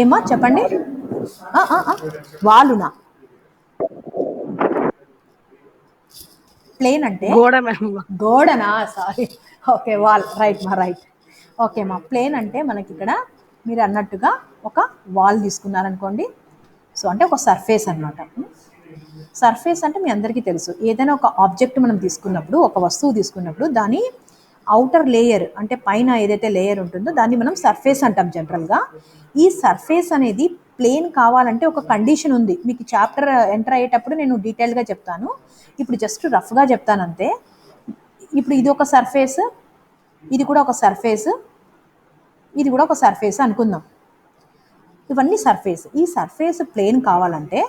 ఏమా చెప్పండి. వాలునా? ప్లేన్ అంటే గోడ మ్యామ్. గోడనా? సారీ. Okay, wall. రైట్ మా, రైట్. ఓకే మా. ప్లేన్ అంటే మనకి ఇక్కడ మీరు అన్నట్టుగా ఒక వాల్ తీసుకున్నారనుకోండి. సో అంటే ఒక సర్ఫేస్ అనమాట. సర్ఫేస్ అంటే మీ అందరికీ తెలుసు, ఏదైనా ఒక ఆబ్జెక్ట్ మనం తీసుకున్నప్పుడు, ఒక వస్తువు తీసుకున్నప్పుడు దాని అవుటర్ లేయర్, అంటే పైన ఏదైతే లేయర్ ఉంటుందో దాన్ని మనం సర్ఫేస్ అంటాం జనరల్గా. ఈ సర్ఫేస్ అనేది ప్లేన్ కావాలంటే ఒక కండిషన్ ఉంది. మీకు చాప్టర్ ఎంటర్ అయ్యేటప్పుడు నేను డీటెయిల్గా చెప్తాను, ఇప్పుడు జస్ట్ రఫ్గా చెప్తాను అంతే. ఇప్పుడు ఇది ఒక సర్ఫేస్, ఇది కూడా ఒక సర్ఫేస్, ఇది కూడా ఒక సర్ఫేస్ అనుకుందాం. ఇవన్నీ సర్ఫేస్. ఈ సర్ఫేస్ ప్లేన్ కావాలంటే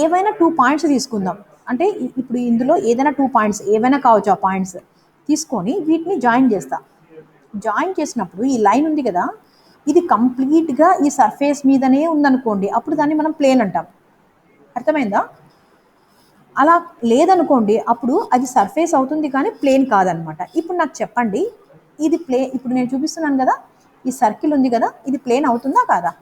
ఏవైనా 2 పాయింట్స్ తీసుకుందాం. అంటే ఇప్పుడు ఇందులో ఏదైనా 2 పాయింట్స్ ఏవైనా కావచ్చు, ఆ పాయింట్స్ తీసుకొని వీటిని జాయిన్ చేస్తా. జాయిన్ చేసినప్పుడు ఈ లైన్ ఉంది కదా, ఇది కంప్లీట్గా ఈ సర్ఫేస్ మీదనే ఉందనుకోండి, అప్పుడు దాన్ని మనం ప్లేన్ అంటాం. అర్థమైందా? అలా లేదనుకోండి, అప్పుడు అది సర్ఫేస్ అవుతుంది కానీ ప్లేన్ కాదనమాట. ఇప్పుడు నాకు చెప్పండి, ఇది ఇప్పుడు నేను చూపిస్తున్నాను కదా, ఈ సర్కిల్ ఉంది కదా, ఇది ప్లేన్ అవుతుందా కాదా?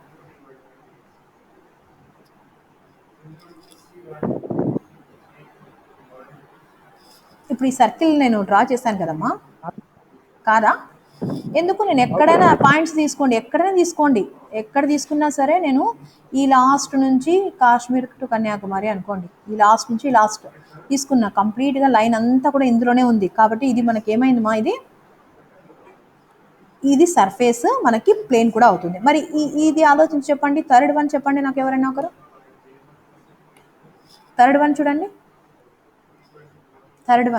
ఇప్పుడు ఈ సర్కిల్ నేను డ్రా చేశాను కదమ్మా, కాదా? ఎందుకు? నేను ఎక్కడైనా పాయింట్స్ తీసుకోండి, ఎక్కడైనా తీసుకోండి, ఎక్కడ తీసుకున్నా సరే, నేను ఈ లాస్ట్ నుంచి కాశ్మీర్ టు కన్యాకుమారి అనుకోండి, ఈ లాస్ట్ నుంచి లాస్ట్ తీసుకున్నా, కంప్లీట్గా లైన్ అంతా కూడా ఇందులోనే ఉంది. కాబట్టి ఇది మనకి ఏమైంది మా, ఇది సర్ఫేస్ మనకి ప్లేన్ కూడా అవుతుంది. మరి ఇది ఆలోచించి చెప్పండి. థర్డ్ వన్ చెప్పండి నాకు ఎవరైనా ఒకరు. థర్డ్ వన్ చూడండి. థర్డ్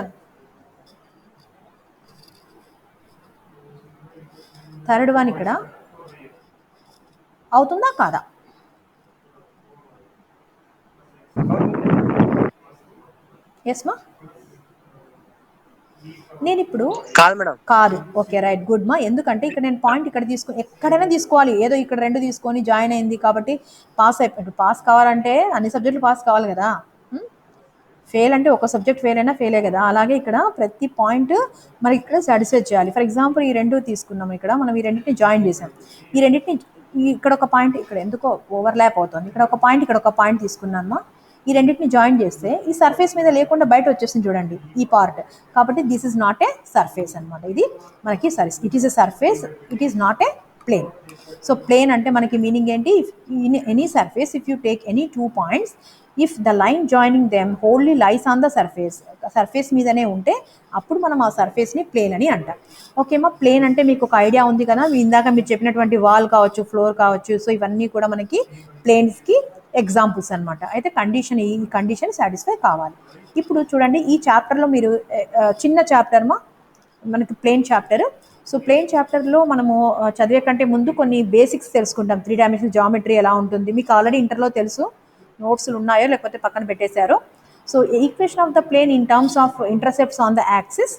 వన్ ఇక్కడ అవుతుందా కాదా? ఎస్ మా, నేను ఇప్పుడు కాదు మేడం. కాదు. ఓకే రైట్, గుడ్ మా. ఎందుకంటే ఇక్కడ నేను పాయింట్ ఇక్కడ ఎక్కడైనా తీసుకోవాలి. ఏదో ఇక్కడ 2 తీసుకొని జాయిన్ అయింది కాబట్టి పాస్ అయిపోయింది. పాస్ కావాలంటే అన్ని సబ్జెక్టులు పాస్ కావాలి కదా. ఫెయిల్ అంటే ఒక సబ్జెక్ట్ ఫెయిల్ అయినా ఫెయిలే కదా. అలాగే ఇక్కడ ప్రతి పాయింట్ మరి ఇక్కడ సాటిస్ఫై చేయాలి. ఫర్ ఎగ్జాంపుల్ ఈ 2 తీసుకున్నాం. ఇక్కడ మనం ఈ రెండింటిని జాయిన్ చేసాం. ఈ రెండింటిని ఇక్కడ ఒక పాయింట్ ఇక్కడ ఎందుకో ఓవర్లాప్ అవుతుంది. ఇక్కడ ఒక పాయింట్ ఇక్కడ ఒక పాయింట్ తీసుకున్నామా. ఈ రెండింటిని జాయిన్ చేస్తే ఈ సర్ఫేస్ మీద లేకుండా బయట వచ్చేసింది చూడండి ఈ పార్ట్. కాబట్టి this is not a surface అనమాట. ఇది మనకి it is a surface, it is not a plane. So plane అంటే మనకి మీనింగ్ ఏంటి? Any surface if you take any 2 points, if the line joining them wholly lies on the surface మీదనే ఉంటే అప్పుడు మనం ఆ సర్ఫేస్ని ప్లేన్ అని అంటాం. ఓకేమా. ప్లేన్ అంటే మీకు ఒక ఐడియా ఉంది కదా. ఇందాక మీరు చెప్పినటువంటి వాల్ కావచ్చు, ఫ్లోర్ కావచ్చు. సో ఇవన్నీ కూడా మనకి ప్లేన్స్కి ఎగ్జాంపుల్స్ అనమాట. అయితే ఈ కండిషన్ సాటిస్ఫై కావాలి. ఇప్పుడు చూడండి ఈ చాప్టర్లో మీరు చిన్న చాప్టర్ మనకి ప్లేన్ చాప్టర్. సో ప్లేన్ చాప్టర్లో మనము చదివే కంటే ముందు కొన్ని బేసిక్స్ తెలుసుకుంటాం. 3 డైమెన్షనల్ జామెట్రీ ఎలా ఉంటుంది మీకు ఆల్రెడీ ఇంటర్లో తెలుసు. నోట్స్లు ఉన్నాయో లేకపోతే పక్కన పెట్టేశారో. So equation of the plane in terms of intercepts on the axis.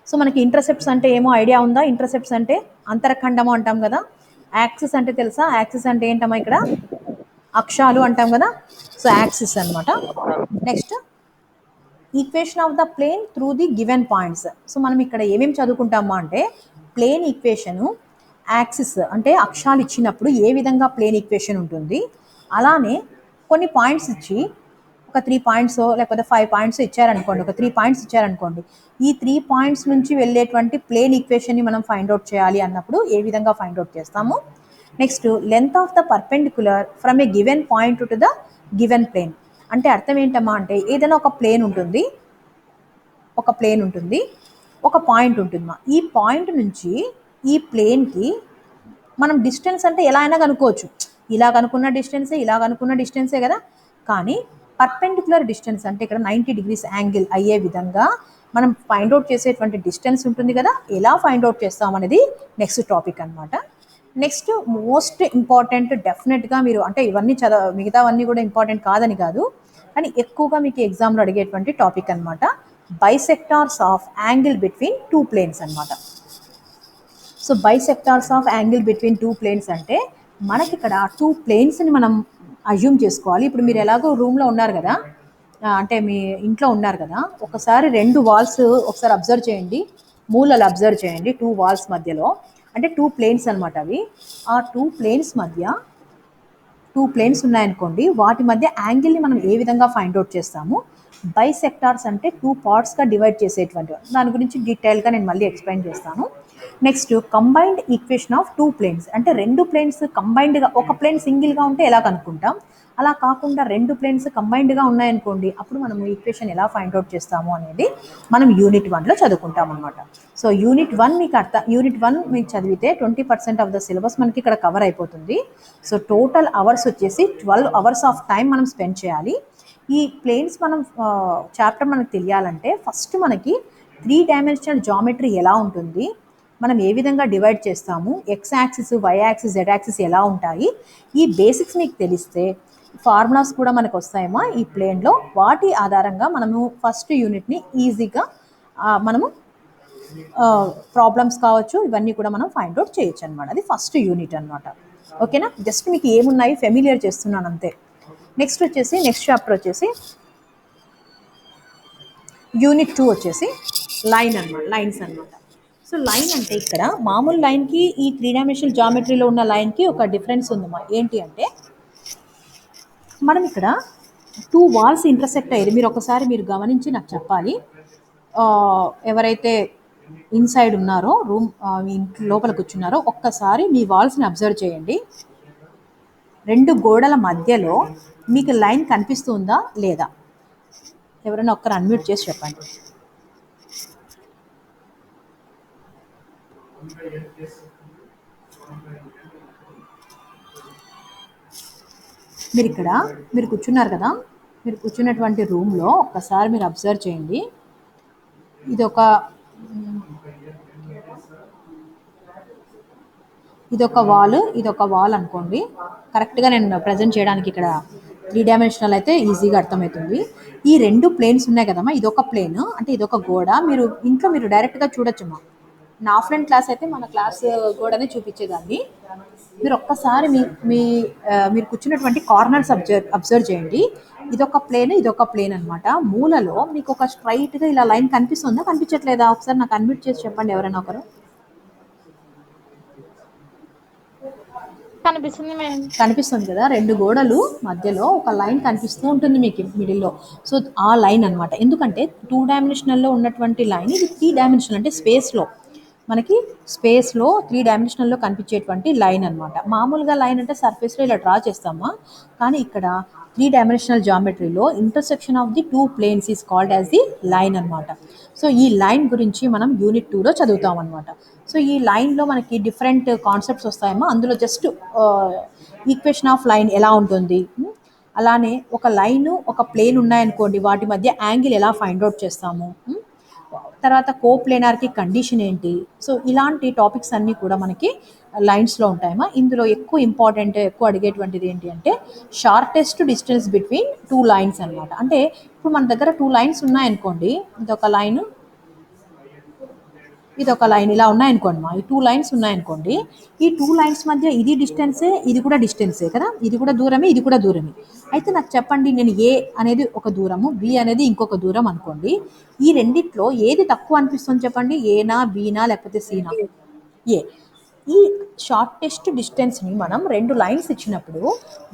So మనకి ఇంటర్సెప్ట్స్ అంటే ఏమో ఐడియా ఉందా? ఇంటర్సెప్ట్స్ అంటే అంతరఖండము అంటాం కదా. యాక్సిస్ అంటే తెలుసా? యాక్సిస్ అంటే ఏంటమ్మా? ఇక్కడ అక్షాలు అంటాం కదా. సో యాక్సిస్ అనమాట. Next equation of the plane through the given points. So మనం ఇక్కడ ఏమేమి చదువుకుంటామా అంటే ప్లేన్ ఈక్వేషను, యాక్సిస్ అంటే అక్షాలు ఇచ్చినప్పుడు ఏ విధంగా ప్లేన్ ఈక్వేషన్ ఉంటుంది. అలానే కొన్ని పాయింట్స్ ఇచ్చి ఒక 3 పాయింట్స్ లేకపోతే 5 పాయింట్స్ ఇచ్చారనుకోండి. ఒక 3 పాయింట్స్ ఇచ్చారనుకోండి. ఈ 3 పాయింట్స్ నుంచి వెళ్ళేటువంటి ప్లేన్ ఈక్వేషన్ని మనం ఫైండ్ అవుట్ చేయాలి అన్నప్పుడు ఏ విధంగా ఫైండ్ అవుట్ చేస్తాము. Next length of the perpendicular from a given point to the given plane. అంటే అర్థం ఏంటమ్మా అంటే ఏదైనా ఒక ప్లేన్ ఉంటుంది, ఒక పాయింట్ ఉంటుందమ్మా. ఈ పాయింట్ నుంచి ఈ ప్లేన్కి మనం డిస్టెన్స్ అంటే ఎలా అయినా కనుక్కోవచ్చు. ఇలా కనుక్కున్న డిస్టెన్సే కదా. కానీ పర్పెండిక్యులర్ డిస్టెన్స్ అంటే ఇక్కడ 90 degrees యాంగిల్ అయ్యే విధంగా మనం ఫైండ్ అవుట్ చేసేటువంటి డిస్టెన్స్ ఉంటుంది కదా. ఎలా ఫైండ్ అవుట్ చేస్తాం అనేది నెక్స్ట్ టాపిక్ అనమాట. నెక్స్ట్ మోస్ట్ ఇంపార్టెంట్, డెఫినెట్గా మీరు అంటే ఇవన్నీ మిగతావన్నీ కూడా ఇంపార్టెంట్ కాదని కాదు, కానీ ఎక్కువగా మీకు ఎగ్జామ్లో అడిగేటువంటి టాపిక్ అనమాట. Bisectors of angle between 2 planes అనమాట. So bisectors of angle between 2 planes అంటే మనకి ఇక్కడ 2 ప్లేన్స్ని మనం అజ్యూమ్ చేసుకోవాలి. ఇప్పుడు మీరు ఎలాగో రూమ్లో ఉన్నారు కదా, అంటే మీ ఇంట్లో ఉన్నారు కదా, ఒకసారి 2 వాల్స్ ఒకసారి అబ్జర్వ్ చేయండి. మూలలు అబ్జర్వ్ చేయండి. 2 వాల్స్ మధ్యలో అంటే 2 ప్లేన్స్ అనమాట అవి. ఆ 2 ప్లేన్స్ మధ్య 2 ప్లేన్స్ ఉన్నాయనుకోండి. వాటి మధ్య యాంగిల్ని మనం ఏ విధంగా ఫైండ్ అవుట్ చేస్తాము. బైసెక్టార్స్ అంటే 2 పార్ట్స్గా డివైడ్ చేసేటువంటి దాని గురించి డీటెయిల్గా నేను మళ్ళీ ఎక్స్ప్లెయిన్ చేస్తాను. Next combined equation of 2 planes అంటే 2 ప్లేన్స్ కంబైన్డ్గా, ఒక ప్లేన్ సింగిల్గా ఉంటే ఎలా కనుక్కుంటాం, అలా కాకుండా 2 ప్లేన్స్ కంబైన్డ్గా ఉన్నాయనుకోండి అప్పుడు మనం ఈక్వేషన్ ఎలా ఫైండ్ అవుట్ చేస్తాము అనేది మనం యూనిట్ 1లో చదువుకుంటాం అనమాట. సో యూనిట్ 1 మీకు చదివితే 20% ఆఫ్ ద సిలబస్ మనకి ఇక్కడ కవర్ అయిపోతుంది. సో టోటల్ అవర్స్ వచ్చేసి 12 hours ఆఫ్ టైం మనం స్పెండ్ చేయాలి. ఈ ప్లేన్స్ మనం చాప్టర్ మనకు తెలియాలంటే ఫస్ట్ మనకి 3 డైమెన్షనల్ జామెట్రీ ఎలా ఉంటుంది, మనం ఏ విధంగా డివైడ్ చేస్తాము, X axis, Y axis, Z axis ఎలా ఉంటాయి, ఈ బేసిక్స్ మీకు తెలిస్తే ఫార్ములాస్ కూడా మనకు వస్తాయేమో ఈ ప్లేన్లో. వాటి ఆధారంగా మనము ఫస్ట్ యూనిట్ని ఈజీగా మనము ప్రాబ్లమ్స్ కావచ్చు ఇవన్నీ కూడా మనం ఫైండ్ అవుట్ చేయొచ్చు అనమాట. అది ఫస్ట్ యూనిట్ అనమాట. ఓకేనా. జస్ట్ మీకు ఏమున్నాయి ఫెమిలియర్ చేస్తున్నాను అంతే. నెక్స్ట్ చాప్టర్ వచ్చేసి యూనిట్ 2 వచ్చేసి లైన్స్ అనమాట. సో లైన్ అంటే ఇక్కడ మామూలు లైన్కి ఈ 3 డైమెన్షనల్ జామెట్రీలో ఉన్న లైన్కి ఒక డిఫరెన్స్ ఉందమ్మా. ఏంటి అంటే మనం ఇక్కడ 2 వాల్స్ ఇంటర్సెక్ట్ అయ్యేది మీరు గమనించి నాకు చెప్పాలి. ఎవరైతే ఇన్సైడ్ ఉన్నారో రూమ్ ఇంటి లోపల కూర్చున్నారో ఒక్కసారి మీ వాల్స్ని అబ్జర్వ్ చేయండి. 2 గోడల మధ్యలో మీకు లైన్ కనిపిస్తుందా లేదా? ఎవరైనా ఒక్కరు అన్మ్యూట్ చేసి చెప్పండి. మీరు ఇక్కడ మీరు కూర్చున్నారు కదా, మీరు కూర్చున్నటువంటి రూమ్లో ఒక్కసారి మీరు అబ్జర్వ్ చేయండి. ఇదొక ఇదొక వాల్ అనుకోండి. కరెక్ట్గా నేను ప్రజెంట్ చేయడానికి ఇక్కడ 3 డైమెన్షనల్ అయితే ఈజీగా అర్థమవుతుంది. ఈ 2 ప్లేన్స్ ఉన్నాయి కదమ్మా, ఇదొక ప్లేన్ అంటే ఇదొక గోడ. మీరు ఇంట్లో మీరు డైరెక్ట్గా చూడొచ్చమ్మా. నా ఆఫ్లైన్ క్లాస్ అయితే మన క్లాస్ గోడనే చూపించేదాన్ని. మీరు ఒక్కసారి మీరు కూర్చున్నటువంటి కార్నర్స్ అబ్జర్వ్ చేయండి. ఇదొక ప్లేన్ అనమాట. మూలలో మీకు ఒక స్ట్రైట్గా ఇలా లైన్ కనిపిస్తుందా, కనిపించట్లేదా? ఒకసారి నాకు అన్మ్యూట్ చేసి చెప్పండి ఎవరైనా ఒకరు. కనిపిస్తుంది మేడం. కనిపిస్తుంది కదా, 2 గోడలు మధ్యలో ఒక లైన్ కనిపిస్తూ ఉంటుంది మీకు మిడిల్లో. సో ఆ లైన్ అనమాట. ఎందుకంటే 2 డైమెన్షనల్లో ఉన్నటువంటి లైన్ ఇది 3 డైమెన్షనల్ అంటే మనకి స్పేస్లో 3 డైమెన్షనల్లో కనిపించేటువంటి లైన్ అనమాట. మామూలుగా లైన్ అంటే సర్ఫేస్లో ఇలా డ్రా చేస్తామా, కానీ ఇక్కడ 3 డైమెన్షనల్ జామెట్రీలో intersection of the 2 planes is called as the line అనమాట. సో ఈ లైన్ గురించి మనం యూనిట్ 2లో చదువుతాం అనమాట. సో ఈ లైన్లో మనకి డిఫరెంట్ కాన్సెప్ట్స్ వస్తాయేమో. అందులో జస్ట్ ఈక్వేషన్ ఆఫ్ లైన్ ఎలా ఉంటుంది, అలానే ఒక లైన్ ఒక ప్లేన్ ఉన్నాయనుకోండి, వాటి మధ్య యాంగిల్ ఎలా ఫైండ్ అవుట్ చేస్తాము, తర్వాత కోప్లేనార్కి కండిషన్ ఏంటి. సో ఇలాంటి టాపిక్స్ అన్నీ కూడా మనకి లైన్స్లో ఉంటాయమ్మా. ఇందులో ఎక్కువ అడిగేటువంటిది ఏంటి అంటే షార్టెస్ట్ డిస్టెన్స్ బిట్వీన్ 2 లైన్స్ అనమాట. అంటే ఇప్పుడు మన దగ్గర 2 లైన్స్ ఉన్నాయనుకోండి, ఇదొక లైన్ ఇలా ఉన్నాయనుకోండి మా, ఈ 2 లైన్స్ ఉన్నాయనుకోండి, ఈ 2 లైన్స్ మధ్య ఇది డిస్టెన్సే, ఇది కూడా డిస్టెన్సే కదా, ఇది కూడా దూరమే, ఇది కూడా దూరమే. అయితే నాకు చెప్పండి, నేను ఏ అనేది ఒక దూరము, బి అనేది ఇంకొక దూరం అనుకోండి. ఈ రెండిట్లో ఏది తక్కువ అనిపిస్తుంది చెప్పండి? ఏనా, బీనా, లేకపోతే సీనా? ఏ. ఈ షార్టెస్ట్ డిస్టెన్స్ని మనం 2 లైన్స్ ఇచ్చినప్పుడు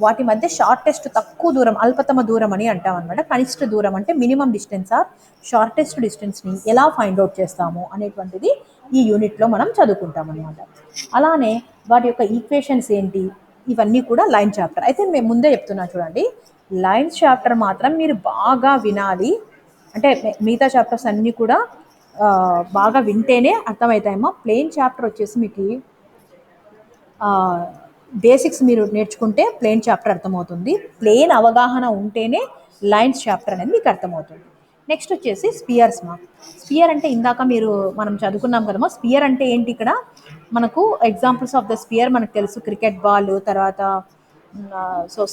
వాటి మధ్య షార్టెస్ట్ తక్కువ దూరం, అల్పతమ దూరం అని అంటాం అనమాట. కనిష్ట దూరం అంటే మినిమం డిస్టెన్స్ ఆర్ షార్టెస్ట్ డిస్టెన్స్ని ఎలా ఫైండ్ అవుట్ చేస్తాము అనేటువంటిది ఈ యూనిట్లో మనం చదువుకుంటాం అనమాట. అలానే వాటి యొక్క ఈక్వేషన్స్ ఏంటి, ఇవన్నీ కూడా లైన్ చాప్టర్. అయితే మేము ముందే చెప్తున్నా చూడండి, లైన్ చాప్టర్ మాత్రం మీరు బాగా వినాలి. అంటే మిగతా చాప్టర్స్ అన్నీ కూడా బాగా వింటేనే అర్థమవుతాయేమో. ప్లేన్ చాప్టర్ వచ్చేసి మీకు బేసిక్స్ మీరు నేర్చుకుంటే ప్లేన్ చాప్టర్ అర్థమవుతుంది. ప్లేన్ అవగాహన ఉంటేనే లైన్స్ చాప్టర్ అనేది మీకు అర్థమవుతుంది. నెక్స్ట్ వచ్చేసి స్పియర్స్ మా. స్పియర్ అంటే ఇందాక మనం చదువుకున్నాం కదమ్మా. స్పియర్ అంటే ఏంటి, ఇక్కడ మనకు ఎగ్జాంపుల్స్ ఆఫ్ ద స్పియర్ మనకు తెలుసు. క్రికెట్ బాల్, తర్వాత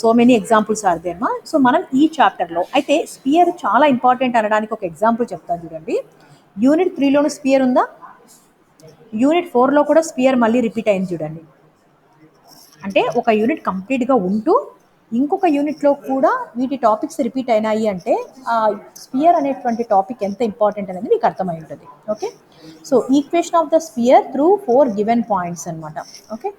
so many examples are there మా. సో మనం ఈ చాప్టర్లో అయితే స్పియర్ చాలా ఇంపార్టెంట్ అనడానికి ఒక ఎగ్జాంపుల్ చెప్తాను చూడండి. యూనిట్ 3లోను స్పియర్ ఉందా, యూనిట్ 4లో కూడా స్పియర్ మళ్ళీ రిపీట్ అయింది చూడండి. అంటే ఒక యూనిట్ కంప్లీట్గా ఉంటూ ఇంకొక యూనిట్లో కూడా వీటి టాపిక్స్ రిపీట్ అయినాయి అంటే స్పియర్ అనేటువంటి టాపిక్ ఎంత ఇంపార్టెంట్ అనేది మీకు అర్థమై ఉంటుంది. Okay, so equation of the sphere through 4 given points అనమాట. Okay,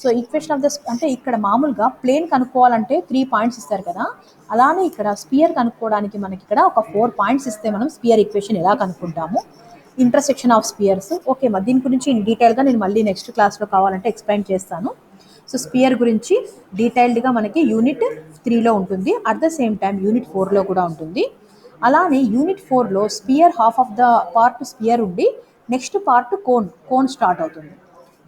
so equation of the అంటే ఇక్కడ మామూలుగా ప్లేన్ కనుక్కోవాలంటే 3 పాయింట్స్ ఇస్తారు కదా, అలానే ఇక్కడ స్పియర్ కనుక్కోవడానికి మనకి ఇక్కడ ఒక 4 పాయింట్స్ ఇస్తే మనం స్పియర్ ఈక్వేషన్ ఎలా కనుక్కుంటాము, ఇంటర్సెక్షన్ ఆఫ్ స్పియర్స్. ఓకే, దీని గురించి డీటెయిల్గా నేను మళ్ళీ నెక్స్ట్ క్లాస్లో కావాలంటే ఎక్స్ప్లెయిన్ చేస్తాను. సో స్పియర్ గురించి డీటెయిల్డ్గా మనకి యూనిట్ 3లో ఉంటుంది, at the same time unit 4లో కూడా ఉంటుంది. అలానే యూనిట్ 4లో sphere half of the part sphere ఉండి నెక్స్ట్ పార్ట్ కోన్ స్టార్ట్ అవుతుంది.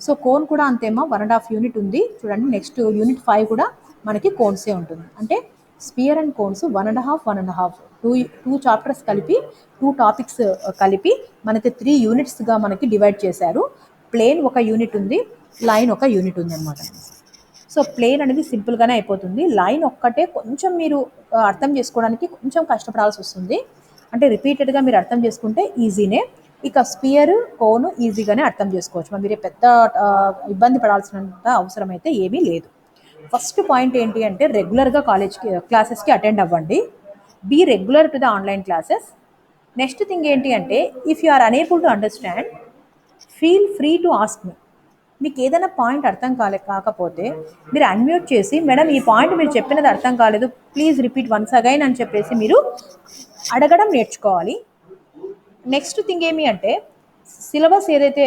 సో కోన్ కూడా అంతేమో 1.5 యూనిట్ ఉంది చూడండి. నెక్స్ట్ యూనిట్ 5 కూడా మనకి కోన్సే ఉంటుంది. అంటే స్పియర్ అండ్ కోన్స్ 1.5 2 చాప్టర్స్ కలిపి 2 టాపిక్స్ కలిపి మనకి 3 యూనిట్స్గా మనకి డివైడ్ చేశారు. ప్లేన్ ఒక యూనిట్ ఉంది, లైన్ ఒక యూనిట్ ఉంది అనమాట. సో ప్లేన్ అనేది సింపుల్గానే అయిపోతుంది. లైన్ ఒక్కటే కొంచెం మీరు అర్థం చేసుకోవడానికి కొంచెం కష్టపడాల్సి వస్తుంది. అంటే రిపీటెడ్గా మీరు అర్థం చేసుకుంటే ఈజీనే. ఇక స్పియర్, కోను ఈజీగానే అర్థం చేసుకోవచ్చు. మీరు పెద్ద ఇబ్బంది పడాల్సినంత అవసరం అయితే ఏమీ లేదు. ఫస్ట్ పాయింట్ ఏంటి అంటే రెగ్యులర్గా క్లాసెస్కి అటెండ్ అవ్వండి. Be regular to the online classes. Next thing ఏంటి అంటే if you are unable to understand, feel free to ask me. మీకు ఏదైనా పాయింట్ అర్థం కాకపోతే మీరు అన్మ్యూట్ చేసి, మేడం ఈ పాయింట్ మీరు చెప్పినది అర్థం కాలేదు, ప్లీజ్ రిపీట్ వన్స్ అగైన్ అని చెప్పేసి మీరు అడగడం నేర్చుకోవాలి. నెక్స్ట్ థింగ్ ఏమి అంటే సిలబస్ ఏదైతే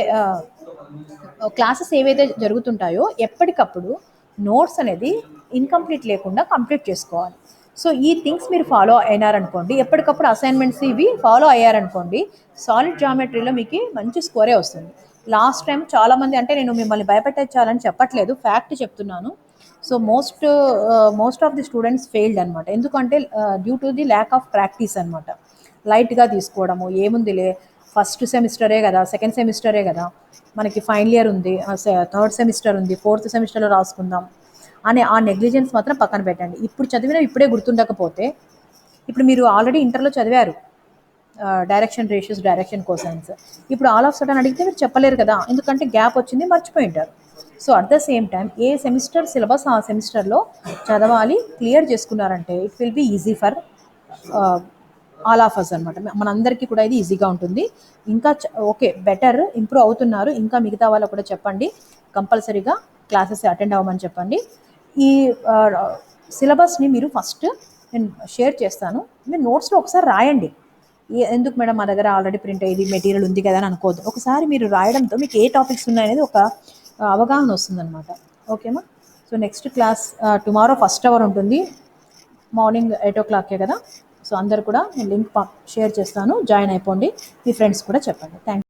క్లాసెస్ ఏవైతే జరుగుతుంటాయో ఎప్పటికప్పుడు నోట్స్ అనేది ఇన్కంప్లీట్ లేకుండా కంప్లీట్ చేసుకోవాలి. సో ఈ థింగ్స్ మీరు ఫాలో అయినారనుకోండి, ఎప్పటికప్పుడు అసైన్మెంట్స్ ఇవి ఫాలో అయ్యారనుకోండి, సాలిడ్ జామెట్రీలో మీకు మంచి స్కోరే వస్తుంది. లాస్ట్ టైం చాలామంది, అంటే నేను మిమ్మల్ని భయపెట్టించాలని చెప్పట్లేదు, ఫ్యాక్ట్ చెప్తున్నాను. So most of the students failed అనమాట. ఎందుకంటే due to the lack of practice అనమాట. లైట్గా తీసుకోవడము, ఏముందిలే ఫస్ట్ సెమిస్టరే కదా, సెకండ్ సెమిస్టరే కదా, మనకి ఫైనల్ ఇయర్ ఉంది, థర్డ్ సెమిస్టర్ ఉంది, ఫోర్త్ సెమిస్టర్లో రాసుకుందాం అనే ఆ నెగ్లిజెన్స్ మాత్రం పక్కన పెట్టండి. ఇప్పుడు చదివినా ఇప్పుడే గుర్తుండకపోతే, ఇప్పుడు మీరు ఆల్రెడీ ఇంటర్లో చదివారు డైరెక్షన్ రేషియోస్, డైరెక్షన్ కోసైన్స్. ఇప్పుడు ఆల్ ఆఫ్ సడన్ అడిగితే మీరు చెప్పలేరు కదా, ఎందుకంటే గ్యాప్ వచ్చింది, మర్చిపోయి ఉంటారు. So at the same time ఏ సెమిస్టర్ సిలబస్ ఆ సెమిస్టర్లో చదవాలి, క్లియర్ చేసుకున్నారంటే it will be easy for all of us అనమాట. మనందరికీ కూడా ఇది ఈజీగా ఉంటుంది. ఇంకా ఓకే, బెటర్, ఇంప్రూవ్ అవుతున్నారు. ఇంకా మిగతా వాళ్ళకు కూడా చెప్పండి, కంపల్సరీగా క్లాసెస్ అటెండ్ అవ్వమని చెప్పండి. ఈ సిలబస్ని మీరు ఫస్ట్ నేను షేర్ చేస్తాను, మీరు నోట్స్లో ఒకసారి రాయండి. ఎందుకు మేడం మా దగ్గర ఆల్రెడీ ప్రింట్ అయ్యేది మెటీరియల్ ఉంది కదా అని అనుకోవద్దు. ఒకసారి మీరు రాయడంతో మీకు ఏ టాపిక్స్ ఉన్నాయనేది ఒక అవగాహన వస్తుందన్నమాట. ఓకేమా? So next class tomorrow first hour ఉంటుంది, మార్నింగ్ 8 o'clock కదా. సో అందరు కూడా నేను లింక్ షేర్ చేస్తాను, జాయిన్ అయిపోండి, మీ ఫ్రెండ్స్ కూడా చెప్పండి. థ్యాంక్